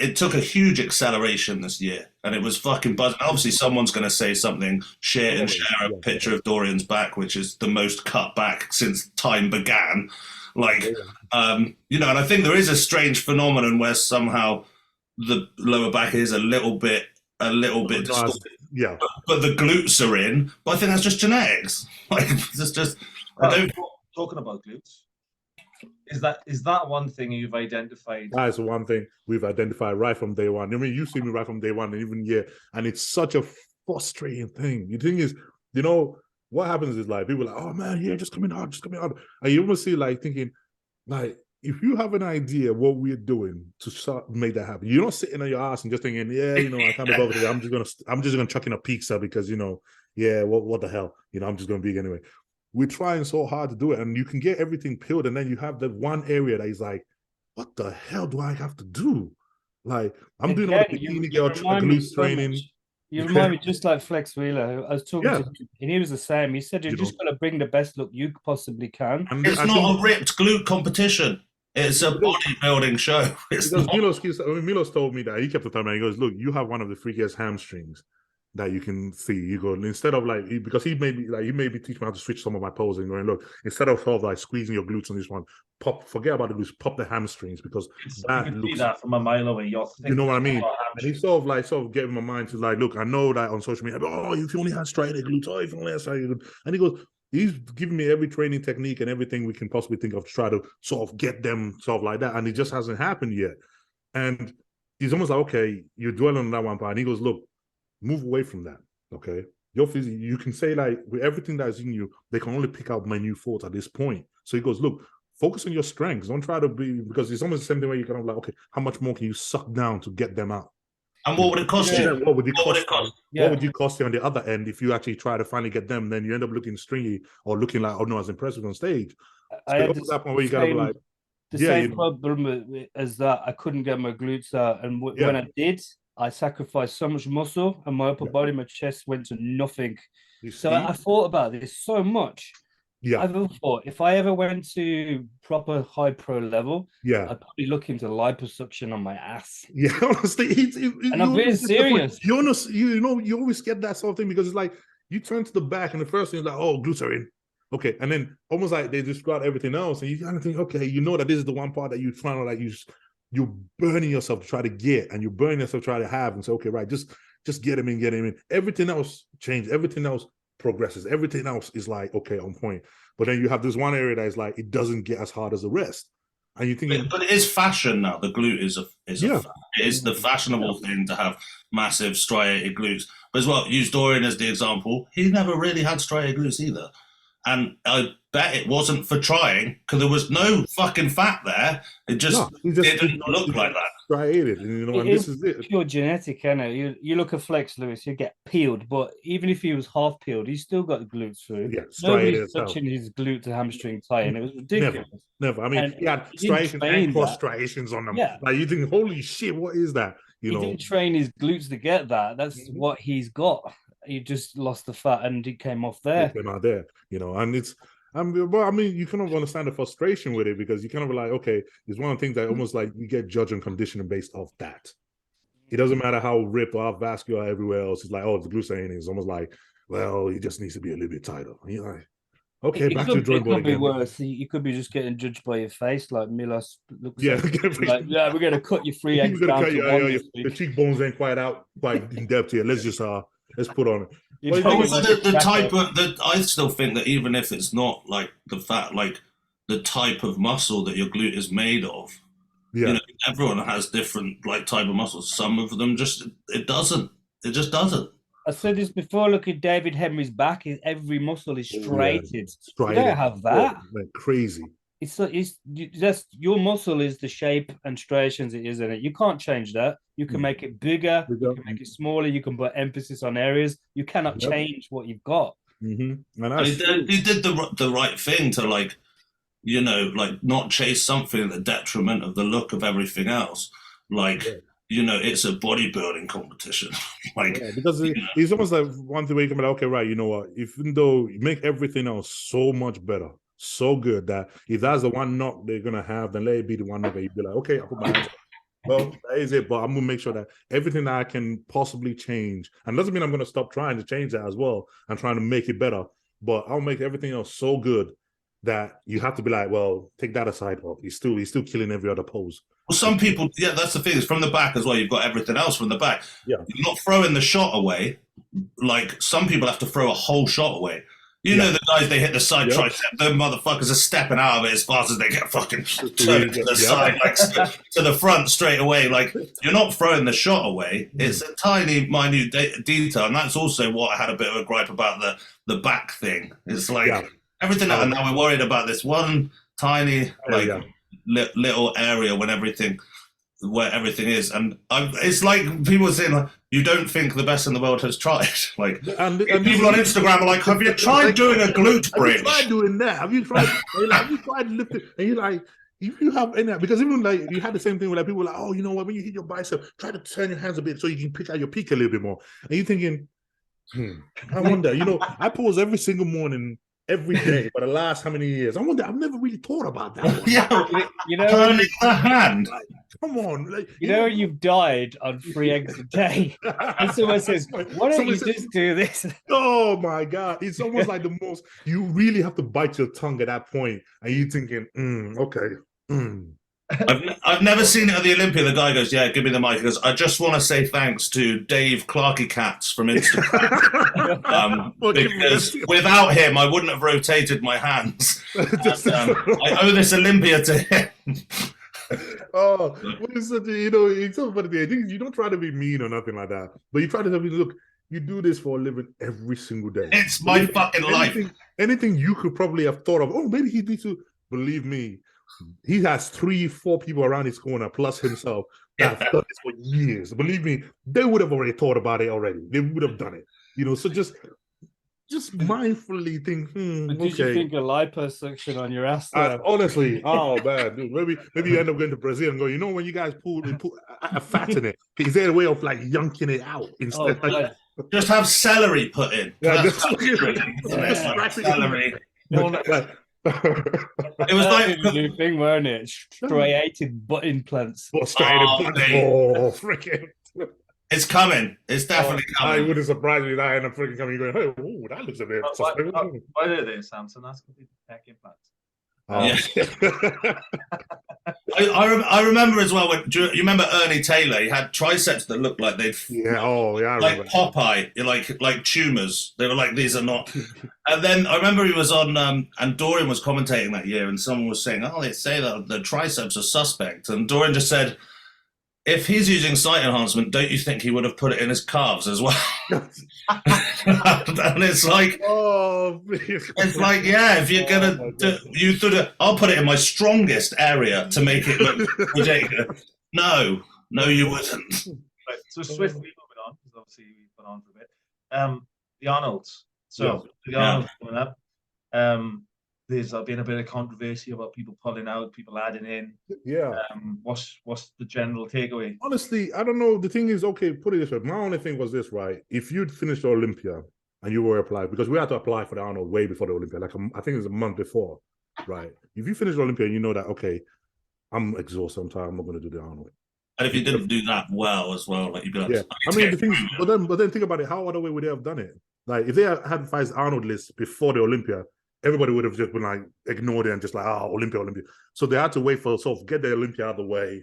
it took a huge acceleration this year, and it was fucking buzzing. Obviously, someone's going to say something shit and share a picture of Dorian's back, which is the most cut back since time began. Like, you know, and I think there is a strange phenomenon where somehow the lower back is a little bit distorted. Yeah, but the glutes are in. But I think that's just genetics. Like, it's just I don't. Talking about glutes, Is that one thing you've identified? That is one thing we've identified right from day one. I mean, you see me right from day one, and even and it's such a frustrating thing. The thing is, what happens is like people are like, oh man, yeah, just coming out, and you almost see like thinking, like, if you have an idea what we're doing to make that happen, you're not sitting on your ass and just thinking, yeah, I can't be bothered with it. I'm just gonna chuck in a pizza because yeah, what the hell, I'm just gonna be anyway. We're trying so hard to do it, and you can get everything peeled, and then you have the one area that is like, what the hell do I have to do? Like, I'm doing all the bikini girl glutes training. You remind me just like Flex Wheeler. I was talking to him, and he was the same. He said, you've just got to bring the best look you possibly can. And it's not a ripped glute competition. It's a bodybuilding show. Milos told me that. He kept telling me, he goes, look, you have one of the freakiest hamstrings that you can see. You go, instead of like, because he made me teach me how to switch some of my poses and going, look, instead of like squeezing your glutes on this one, forget about the glutes, pop the hamstrings, because that you can looks, see that from a mile away. You know what I mean? And he sort of gave my mind to like, look, I know that on social media, oh, if you only had striated glutes, oh, if you only had striated glutes. And he goes, he's giving me every training technique and everything we can possibly think of to try to sort of get them sort of like that. And it just hasn't happened yet. And he's almost like, okay, you're dwelling on that one part. And he goes, look, move away from that, okay? Your physique, you can say like, with everything that is in you, they can only pick out minute faults at this point. So he goes, look, focus on your strengths. Don't try to be, because it's almost the same thing where you kind of like, okay, how much more can you suck down to get them out? And what would it cost you? What would you cost you on the other end if you actually try to finally get them? Then you end up looking stringy or looking like, oh no, as impressive on stage. So I had that point where you gotta be like, the same problem as that. I couldn't get my glutes out, and when I did, I sacrificed so much muscle, and my upper body, my chest went to nothing. So I thought about this so much. Yeah, I've thought if I ever went to proper high pro level, I'd probably look into liposuction on my ass. Yeah, honestly, and I'm being serious. You always get that sort of thing because it's like you turn to the back and the first thing is like, oh, glutes are in. Okay, and then almost like they describe everything else, and you kind of think, okay, that this is the one part that you trying to like you're burning yourself to try to get, and you're burning yourself to try to have, and say, okay, right, just get him in. Everything else changes. Everything else progresses. Everything else is like, okay, on point. But then you have this one area that is like, it doesn't get as hard as the rest. And you think, but it is fashion now. The glute is it is the fashionable thing to have massive striated glutes. But as well, use Dorian as the example. He never really had striated glutes either. And I bet it wasn't for trying, because there was no fucking fat there. It just didn't look like that. Striated, and this is it. Pure genetic, isn't it? You look at Flex Lewis, you get peeled, but even if he was half peeled, he's still got the glutes through. Yeah, nobody's touching his glute to hamstring tie, and it was ridiculous. Never. I mean, he had striations and cross striations on them. Yeah. Like you think, holy shit, what is that? He didn't train his glutes to get that. That's what he's got. He just lost the fat and he came off there. He came out there, and it's. Well, I mean, you kind of understand the frustration with it because you kind of like, okay, it's one of the things that almost like you get judged on conditioning based off that. It doesn't matter how ripped or how vascular everywhere else. It's like, oh, the glutes ain't. It's almost like, well, he just needs to be a little bit tighter. And you're like, okay, back to the drawing board again. It could be worse. You could be just getting judged by your face, like Milos looks. Yeah, like, we're going to cut your 3 eggs down. The cheekbones ain't quite in depth here. Let's just let's put on it. I still think that even if it's not like the fat, like the type of muscle that your glute is made of, everyone has different like type of muscles. Some of them just it just doesn't. I said this before. Look at David Henry's back. Every muscle is striated. You don't have that. Crazy. It's just your muscle is the shape and striations it is in it. You can't change that. You can make it bigger, you can make it smaller, you can put emphasis on areas. You cannot change what you've got. Mm-hmm. And he did the right thing to like not chase something at the detriment of the look of everything else. Like it's a bodybuilding competition. Because it's almost like one thing where you can be like, okay, right, you know what? Even though you make everything else so much better, so good that if that's the one knock they're gonna have, then let it be the one knock that you'd be like, okay, I'll put my hands up. Well, that is it, but I'm gonna make sure that everything that I can possibly change, and doesn't mean I'm gonna stop trying to change that as well and trying to make it better, but I'll make everything else so good that you have to be like, well, take that aside, well, he's still killing every other pose. Well, some people, that's the thing, is from the back as well, you've got everything else from the back. Yeah. You're not throwing the shot away. Like some people have to throw a whole shot away. You know the guys, they hit the side Yep. tricep. The motherfuckers are stepping out of it as fast as they get fucking turned to the side, like to the front straight away. Like, you're not throwing the shot away. It's a tiny, minute detail, and that's also what I had a bit of a gripe about the back thing. It's like everything, and now we're worried about this one tiny little area where everything is, and it's like people are saying, like, you don't think the best in the world has tried. Like, and people on Instagram are like, have you tried doing a glute bridge? Have you tried doing that? Have you tried? Have you tried lifting? And you're like, if you have any, because even like you had the same thing where like people were like, oh, you know what? When you hit your bicep, try to turn your hands a bit so you can pick out your peak a little bit more. And you're thinking, I wonder. You know, I pause every single morning, every day for the last how many years? I wonder. I've never really thought about that one. You know, turning the hand. Like, come on, like, you know you've died on 3 eggs a day. And someone says, "Why don't you just do this?" Oh my god, it's almost like the most. You really have to bite your tongue at that point, and you're thinking, okay. I've never seen it at the Olympia. The guy goes, "Yeah, give me the mic." He goes, "I just want to say thanks to Dave Clarky Cats from Instagram because without him, I wouldn't have rotated my hands. And, I owe this Olympia to him." Oh, it's such a, you know, it's so funny. You don't try to be mean or nothing like that, but you try to tell me, look, you do this for a living every single day. It's my fucking life. Anything you could probably have thought of. Oh, maybe he needs to. Believe me. He has 3-4 people around his corner plus himself that have done this for years. Believe me, they would have already thought about it already. They would have done it. You know, so just mindfully think, Did you think a liposuction on your ass? Honestly, oh man, dude, maybe you end up going to Brazil and go, you know, when you guys put a fat in it, is there a way of like yanking it out instead? Just have celery put in. Yeah, celery. It was like a new thing, weren't it? Striated butt implants. Freaking! It's coming. It's definitely coming. I wouldn't surprise me that, and I'm freaking coming going, hey, ooh, that looks a bit. Why are they, Samson? That's complete tech implants. I remember as well when you remember Ernie Taylor. He had triceps that looked like they'd like Popeye, like tumors. They were like, these are not. And then I remember he was on, and Dorian was commentating that year, and someone was saying, "Oh, they say that the triceps are suspect," and Dorian just said, if he's using site enhancement, don't you think he would have put it in his calves as well? And it's like, yeah, if you're gonna I'll put it in my strongest area to make it look ridiculous. No, you wouldn't. Right, so swiftly moving on, because obviously we've been on for a bit. The Arnolds. So the Arnolds coming up. There's been a bit of controversy about people pulling out, people adding in. Yeah. What's the general takeaway? Honestly, I don't know. The thing is, okay, put it this way. My only thing was this, right? If you'd finished the Olympia and you were applied, because we had to apply for the Arnold way before the Olympia, like I think it was a month before, right? If you finish the Olympia and you know that, okay, I'm exhausted, I'm tired, I'm not going to do the Arnold. And if you didn't do that well as well, like you'd be like, yeah. I mean, the thing, but then think about it. How other way would they have done it? Like if they had finished Arnold list before the Olympia, everybody would have just been like ignored it and just like, Olympia. So they had to wait for get the Olympia out of the way,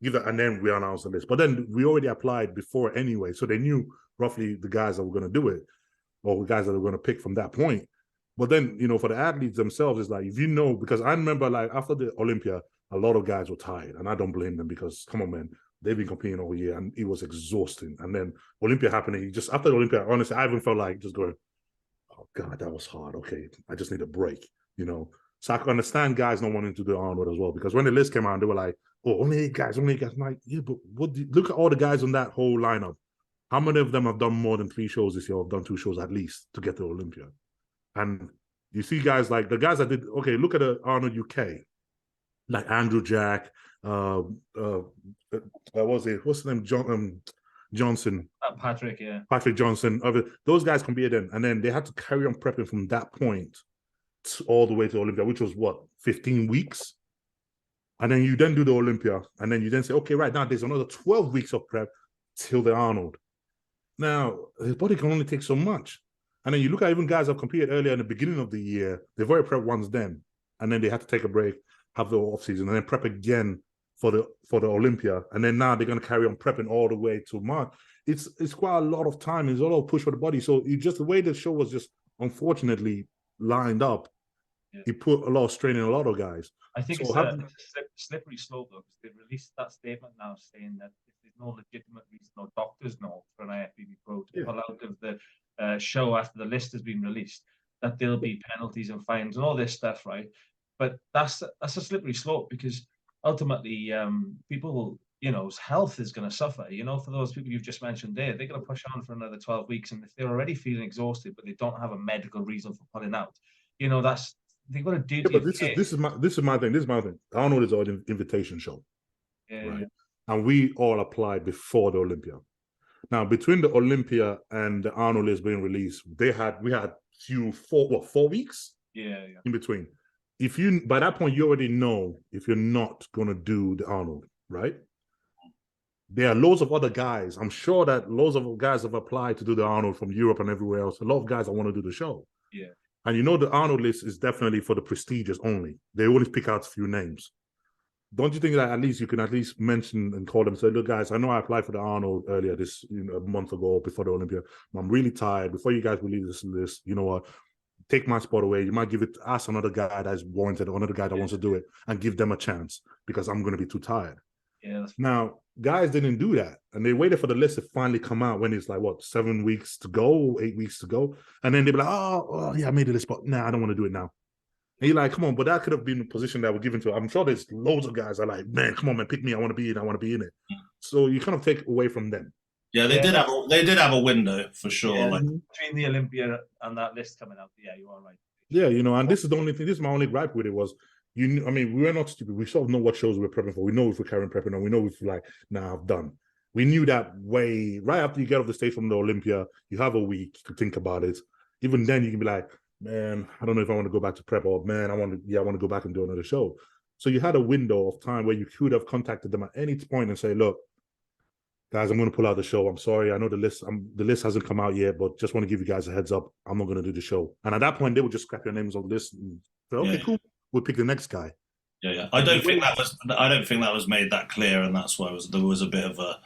give that, and then we announced the list. But then we already applied before anyway, so they knew roughly the guys that were going to do it, or the guys that were going to pick from that point. But then, you know, for the athletes themselves, it's like, if you know, because I remember like after the Olympia, a lot of guys were tired, and I don't blame them because, come on, man, they've been competing all year, and it was exhausting. And then Olympia happening, just after the Olympia, honestly, I even felt like just going, oh God, that was hard. Okay, I just need a break, you know. So I can understand guys not wanting to do Arnold as well, because when the list came out, they were like, "Oh, only 8 guys, only 8 guys." I'm like, yeah, but look at all the guys on that whole lineup. How many of them have done more than 3 shows this year? Or have done 2 shows at least to get to Olympia? And you see guys like the guys that did. Okay, look at the Arnold UK, like Andrew Jack. What's his name? Johnson. Patrick, yeah. Patrick Johnson. Those guys competed in, and then they had to carry on prepping from that point all the way to Olympia, which was what, 15 weeks? And then you then do the Olympia, and then you then say, okay, right now there's another 12 weeks of prep till the Arnold. Now, his body can only take so much. And then you look at even guys that competed earlier in the beginning of the year, they've already prepped once then, and then they had to take a break, have the off season, and then prep again for the Olympia, and then now they're going to carry on prepping all the way to March. It's quite a lot of time. It's a lot of push for the body. So the way the show was just unfortunately lined up, he put a lot of strain in a lot of guys. I think So it's a slippery slope, though, because they've released that statement now saying that if there's no legitimate reason or doctors know for an IFBB pro to pull out of the show after the list has been released, that there'll be penalties and fines and all this stuff, right? But that's a slippery slope, because ultimately people, you know, health is going to suffer. You know, for those people you've just mentioned there, they're going to push on for another 12 weeks. And if they're already feeling exhausted, but they don't have a medical reason for pulling out, you know, they've got to do. Yeah, but this is my thing. This is my thing. Arnold is an invitation show, right? And we all applied before the Olympia. Now, between the Olympia and the Arnold list being released, we had 4 weeks? In between. If you, by that point, you already know if you're not going to do the Arnold, right? There are loads of other guys. I'm sure that loads of guys have applied to do the Arnold from Europe and everywhere else. A lot of guys that want to do the show. Yeah. And you know the Arnold list is definitely for the prestigious only. They only pick out a few names. Don't you think that at least you can at least mention and call them and say, look, guys, I know I applied for the Arnold earlier this, a month ago before the Olympia. I'm really tired. Before you guys release this list, you know what? Take my spot away. You might give it, ask another guy that's warranted, or another guy that wants to do it, and give them a chance, because I'm going to be too tired. Yeah. Now, guys didn't do that, and they waited for the list to finally come out when it's like, what, 7 weeks to go, 8 weeks to go, and then they'd be like, oh yeah, I made the list, but nah, I don't want to do it now. And you're like, come on, but that could have been a position that we're given to. I'm sure there's loads of guys that are like, man, come on, man, pick me. I want to be in. I want to be in it. So you kind of take away from them. Yeah, they did have a window for sure. Yeah, like between the Olympia and that list coming out, yeah, you are right. Yeah, you know, and this is the only thing. This is my only gripe with it was, I mean, we were not stupid. We sort of know what shows we're prepping for. We know if we're carrying prepping, and we know if like, nah, I've done. We knew that way right after you get off the stage from the Olympia. You have a week to think about it. Even then, you can be like, man, I don't know if I want to go back to prep, or man, I want to go back and do another show. So you had a window of time where you could have contacted them at any point and say, look, guys, I'm going to pull out the show. I'm sorry. I know the list hasn't come out yet, but just want to give you guys a heads up. I'm not going to do the show. And at that point, they would just scrap your names on the list and say, okay, cool. We'll pick the next guy. Yeah. I don't think that was made that clear, and that's why there was a bit of a.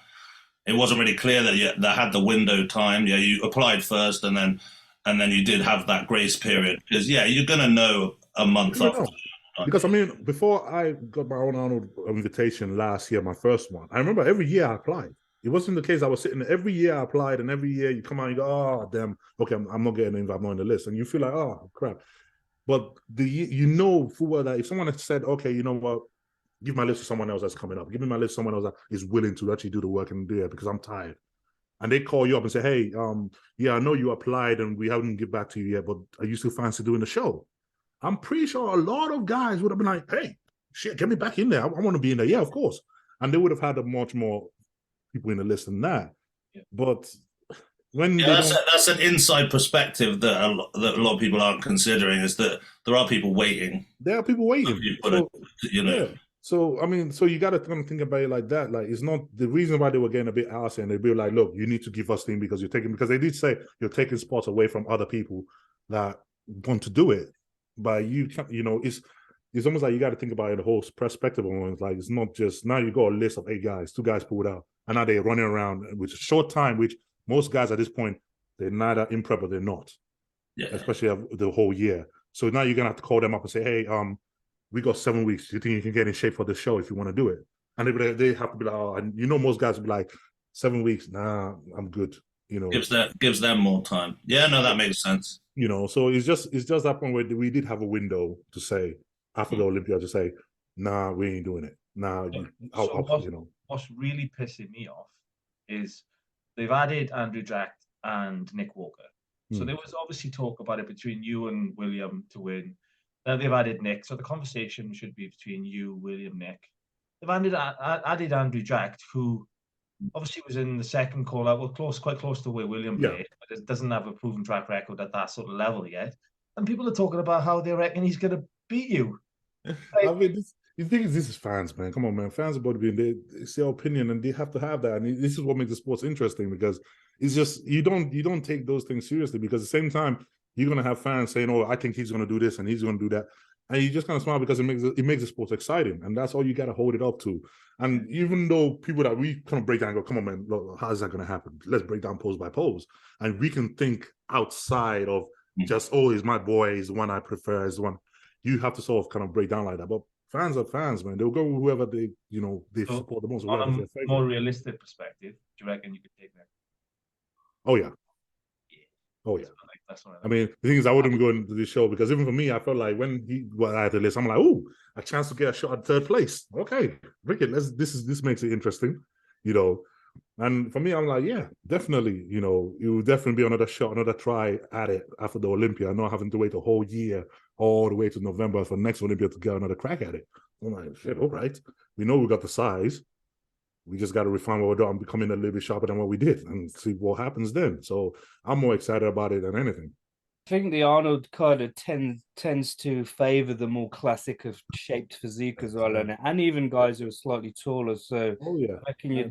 It wasn't really clear that they had the window time. Yeah, you applied first, and then you did have that grace period, because you're going to know a month after. Because I mean, before I got my own Arnold invitation last year, my first one, I remember every year I applied. It wasn't the case I was sitting there. Every year I applied, and every year you come out and you go, oh, damn, okay, I'm not getting an invite, I'm not on the list. And you feel like, oh, crap. But you know full well that if someone had said, okay, you know what, give my list to someone else that's coming up. Give me my list to someone else that is willing to actually do the work and do it because I'm tired. And they call you up and say, hey, yeah, I know you applied and we haven't get back to you yet, but are you still fancy doing the show? I'm pretty sure a lot of guys would have been like, hey, shit, get me back in there. I want to be in there. Yeah, of course. And they would have had a much more people in the list than that. Yeah. But when that's an inside perspective that a lot of people aren't considering, is that there are people waiting. There are people waiting. Yeah. So I mean, so you got to kind of think about it like that. Like, it's not the reason why they were getting a bit arsy, and they'd be like, look, you need to give us things because they did say you're taking spots away from other people that want to do it. But you can't, it's almost like you got to think about it the whole perspective of it. Like, it's not just now you got a list of 8 guys, 2 guys pulled out, and now they're running around with a short time, which most guys at this point, they're neither in prep or they're not. Yeah. Especially the whole year. So now you're gonna have to call them up and say, hey, we got 7 weeks. Do you think you can get in shape for this show if you want to do it? And they have to be like, oh, and most guys will be like, 7 weeks, nah, I'm good. Gives them more time. Yeah, no, that makes sense. So it's just that point where we did have a window to say after the Olympia to say, nah, we ain't doing it. Nah, what's really pissing me off is they've added Andrew Jack and Nick Walker. So there was obviously talk about it between you and William to win. Now they've added Nick, so the conversation should be between you, William, Nick. They've added Andrew Jack, who obviously was in the second call out, quite close to where William played, but it doesn't have a proven track record at that sort of level yet. And people are talking about how they reckon he's going to beat you. I mean, you think this is fans, man. Come on, man. Fans are bodybuilding. It's their opinion, and they have to have that. And this is what makes the sports interesting, because it's just you don't take those things seriously, because at the same time you're gonna have fans saying, "Oh, I think he's gonna do this and he's gonna do that," and you just kind of smile because it makes the sports exciting, and that's all you gotta hold it up to. And even though people that we kind of break down and go, "Come on, man, look, how is that gonna happen? Let's break down pose by pose," and we can think outside of just, oh, he's my boy, he's the one I prefer, is the one. You have to sort of kind of break down like that. But fans are fans, man. They'll go with whoever they support the most. On a more realistic perspective, do you reckon you could take that? Oh yeah. Oh yeah. I mean, the thing is, I wouldn't go into this show because even for me, I felt like when he I had the list, I'm like, oh, a chance to get a shot at third place. Okay, Ricky, this makes it interesting, you know. And for me, I'm like, yeah, definitely, you know, it will definitely be another shot, another try at it after the Olympia, not having to wait a whole year all the way to November for next Olympia to get another crack at it. I'm like, shit, all right. We know we got the size. We just got to refine what we're doing, becoming a little bit sharper than what we did and see what happens then. So I'm more excited about it than anything. I think the Arnold kind of tends to favor the more classic of shaped physique as well, and even guys who are slightly taller. So I reckon you're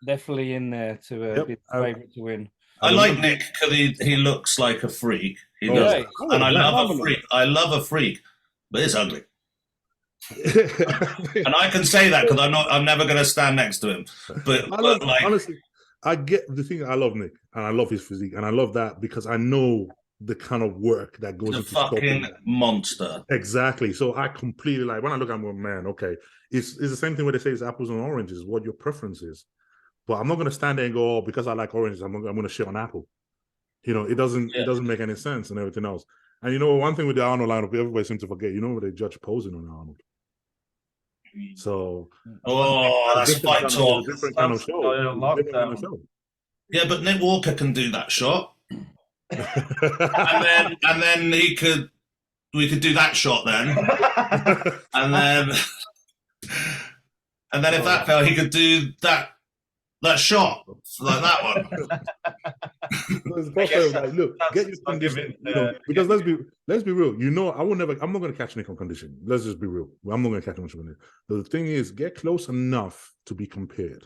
definitely in there to be the favorite to win. I like Nick because he looks like a freak. He does, and I love a freak. I love a freak, but it's ugly. And I can say that because I'm never going to stand next to him. But honestly, I get the thing. I love Nick and I love his physique, and I love that because I know the kind of work that goes into fucking monster. Exactly. So I completely when I look at him, man, okay, it's the same thing where they say it's apples and oranges, what your preference is. But I'm not going to stand there and go, oh, because I like oranges, I'm going to shit on apple. You know, it doesn't make any sense and everything else. And you know, one thing with the Arnold lineup, everybody seems to forget, you know, where they judge posing on Arnold. So, that's fight talk. Different kind of show. Yeah, but Nick Walker can do that shot, and then we could do that shot then, and then if that fell, he could do that shot like that one. Look, get your condition. You know, because let's be real. You know, I'm not going to catch Nick on condition. Let's just be real. I'm not going to catch him on condition. The thing is, get close enough to be compared,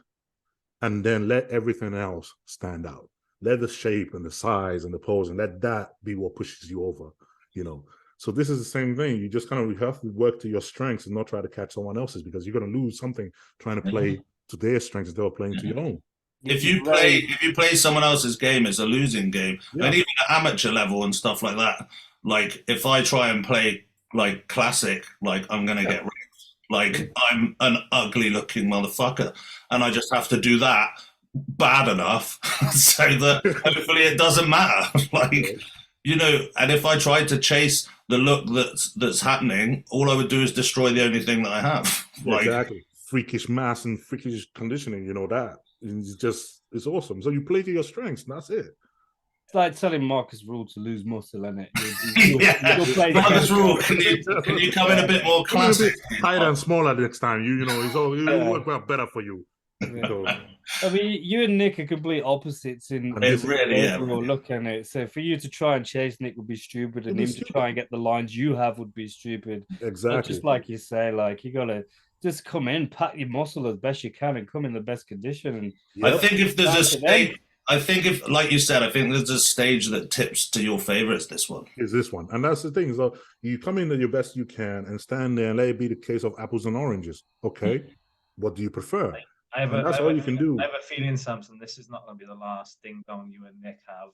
and then let everything else stand out. Let the shape and the size and the pose and let that be what pushes you over. You know. So this is the same thing. You just kind of have to work to your strengths and not try to catch someone else's because you're going to lose something trying to play to their strengths instead of playing to your own. If you play someone else's game, it's a losing game. Yeah. And even at amateur level and stuff like that, like if I try and play like classic, like I'm gonna get ripped. Like I'm an ugly looking motherfucker, and I just have to do that bad enough so that hopefully it doesn't matter. Like, you know, and if I tried to chase the look that's happening, all I would do is destroy the only thing that I have. Like, exactly. Freakish mass and freakish conditioning, you know that. It's awesome. So you play to your strengths, and that's it. It's like telling Marcus Rule to lose muscle, isn't it? Marcus Rule, can you come in a bit more classic? Tighter and smaller next time. It'll work out better for you. Yeah. I mean, you and Nick are complete opposites in overall look at it. So for you to try and chase Nick would be stupid, and him to try and get the lines you have would be stupid. Exactly. But just like you say, like you gotta just come in, pack your muscle as best you can, and come in the best condition. And I think if there's a stage, like you said, I think there's a stage that tips to your favor. It's this one. Is this one, and that's the thing. So you come in at your best you can, and stand there and let it be the case of apples and oranges. Okay, what do you prefer? That's all you can do. I have a feeling, Samson, this is not going to be the last ding dong you and Nick have.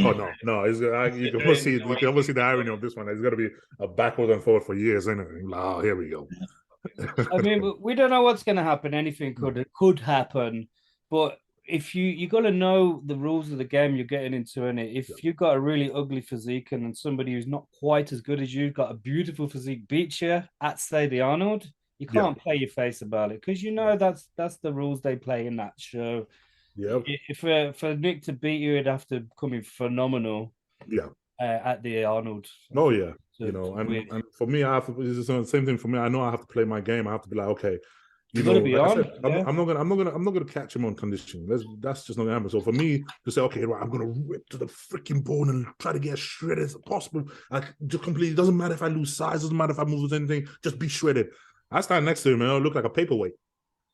Oh no! You can almost see the irony of this one. It's going to be a backward and forward for years, isn't it? Oh, here we go. I mean, we don't know what's going to happen. Anything could happen, but if you got to know the rules of the game you're getting into, and if you've got a really ugly physique and then somebody who's not quite as good as you got a beautiful physique beats you at, say, the Arnold, you can't play your face about it because you know that's the rules they play in that show. Yeah. If for Nick to beat you, it'd have to come in phenomenal. Yeah. At the Arnold. Oh yeah. And for me, I have to. It's the same thing for me. I know I have to play my game. I have to be like, okay, I'm not gonna catch him on conditioning. That's just not gonna happen. So for me to say, okay, right, I'm gonna rip to the freaking bone and try to get as shredded as possible. Like just completely doesn't matter if I lose size, doesn't matter if I move with anything, just be shredded. I stand next to him and I look like a paperweight.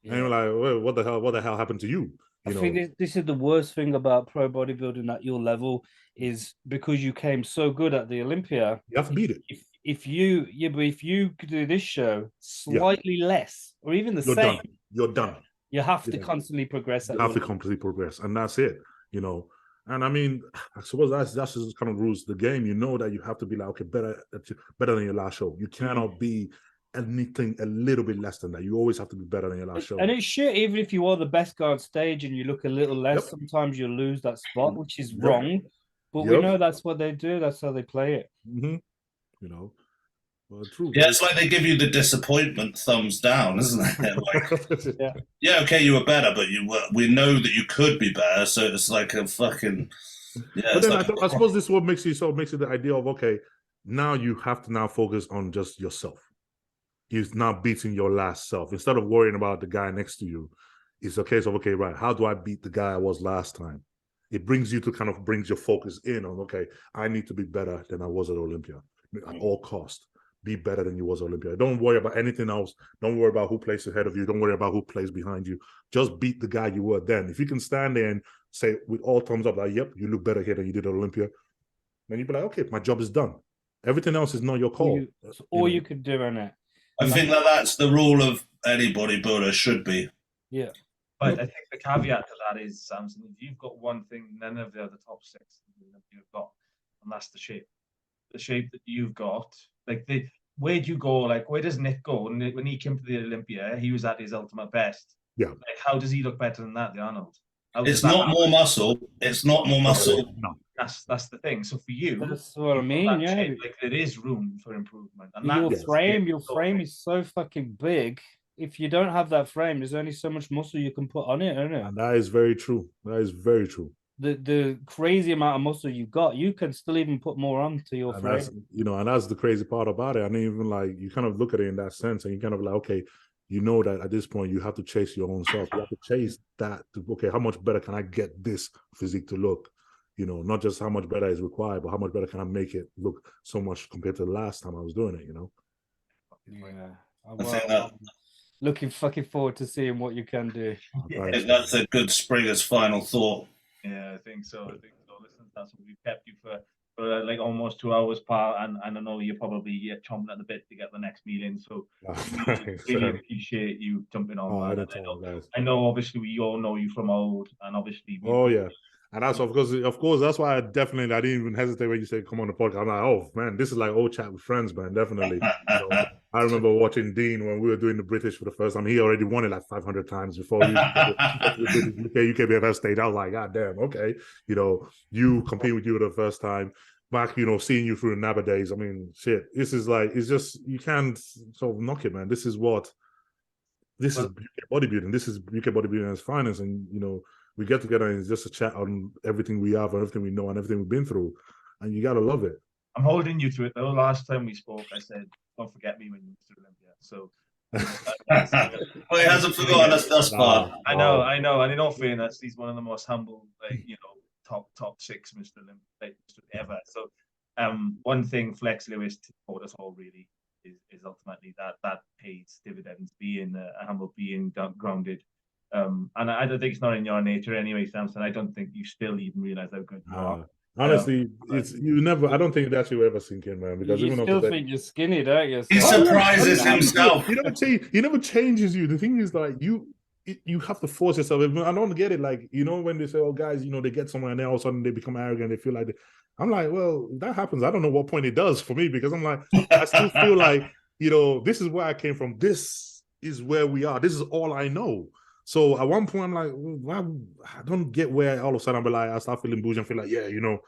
Yeah. And you're like, well, what the hell happened to you? I think this is the worst thing about pro bodybuilding at your level is because you came so good at the Olympia. You have to beat it. If you could do this show slightly less or even the same, you're done. You have to constantly progress. You have to constantly progress, and that's it. And I mean, I suppose that's just kind of rules the game. You know that you have to be like, okay, better than your last show. You cannot be anything a little bit less than that. You always have to be better than your last show. And it's shit, even if you are the best guy on stage and you look a little less, sometimes you lose that spot, which is wrong. But we know that's what they do. That's how they play it. You know, well, true. Yeah, it's like they give you the disappointment thumbs down, isn't it? Like, yeah, okay, you were better, but we know that you could be better. So it's like a fucking. Yeah, but then I suppose this is what makes it the idea of, okay, now you have to now focus on just yourself. You're now beating your last self instead of worrying about the guy next to you. It's a case of, okay, right, how do I beat the guy I was last time? It brings you to kind of brings your focus in on, okay, I need to be better than I was at Olympia at all cost. Be better than you was at Olympia. Don't worry about anything else. Don't worry about who plays ahead of you. Don't worry about who plays behind you. Just beat the guy you were then. If you can stand there and say with all thumbs up, like, yep, you look better here than you did at Olympia, then you'd be like, okay, my job is done. Everything else is not your call. That's all you could do on it. I think that's the rule of any bodybuilder should be. Yeah. But I think the caveat to that is, Samson, if you've got one thing none of the other top 6 you've got, and that's the shape. The shape that you've got, like where do you go? Like, where does Nick go? And when he came to the Olympia, he was at his ultimate best. Yeah. Like, how does he look better than that, the Arnold? It's not more muscle. It's not more muscle. No. That's the thing. So for you, that's what I mean. Yeah, shape, like there is room for improvement. And your frame is so fucking big. If you don't have that frame, there's only so much muscle you can put on it, isn't it? And that is very true. That is very true. The crazy amount of muscle you've got, you can still even put more onto your frame. And that's the crazy part about it. I mean, even like you kind of look at it in that sense, and you kind of like, okay, you know that at this point you have to chase your own self. You have to chase that to, okay, how much better can I get this physique to look? You know, not just how much better is required, but how much better can I make it look so much compared to the last time I was doing it, you know? Yeah. Well, looking fucking forward to seeing what you can do. I think that's a good Springer's final thought. Yeah, I think so. Listen, that's what we've kept you for like almost 2 hours, pal. And I know you're probably chomping at the bit to get the next meal in. So really appreciate you jumping on. I know, obviously, we all know you from old, and obviously. And that's of course, that's why I didn't even hesitate when you said come on the podcast. I'm like, oh man, this is like old chat with friends, man, definitely. I remember watching Dean when we were doing the British for the first time. He already won it like 500 times before he UKBFF stage. I was like, God damn, okay. You know, you compete with you the first time. Back, you know, seeing you through the NABA days. I mean, shit. This is like, it's just, you can't sort of knock it, man. This is UK bodybuilding. This is UK bodybuilding at its finest. And, you know, we get together and it's just a chat on everything we have and everything we know and everything we've been through. And you got to love it. I'm holding you to it, though. Last time we spoke, I said, don't forget me when you Mr. Olympia. So, well, he hasn't forgotten us thus far. I know. And in all fairness, he's one of the most humble, top 6 Mr. Olympia ever. So, one thing Flex Lewis taught us all really is ultimately that pays dividends, being a humble, being grounded. And I don't think it's not in your nature anyway, Samson. I don't think you still even realize how good you are. Honestly, I don't think that you ever sink in, man. Because you still think you're skinny, don't you? He surprises himself. He never changes you. The thing is, like, you have to force yourself. I don't get it. Like, you know, when they say, oh, guys, you know, they get somewhere and then all of a sudden they become arrogant. They feel like I'm like, well, that happens. I don't know what point it does for me, because I'm like, I still feel like, you know, this is where I came from. This is where we are. This is all I know. So at one point, I'm like, well, I don't get where all of a sudden I start feeling bougie and feel like, yeah, you know,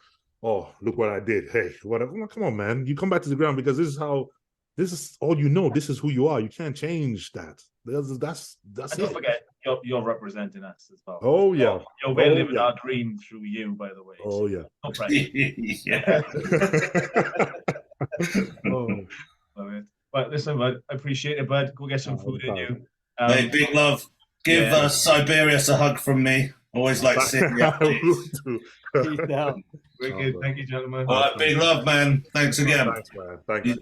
oh, look what I did. Hey, whatever. Well, come on, man. You come back to the ground because this is all you know. This is who you are. You can't change that. That's don't forget, you're representing us as well. Oh, yeah. You're living our dream through you, by the way. Oh, yeah. No pressure. Yeah. But listen, bud, I appreciate it, bud. Go get some food in you. Hey, big love. Give Siberius a hug from me. Always like seeing you. Very good. Thank you, gentlemen. All right, big love, man. Thanks again. Thanks, man. Thank you.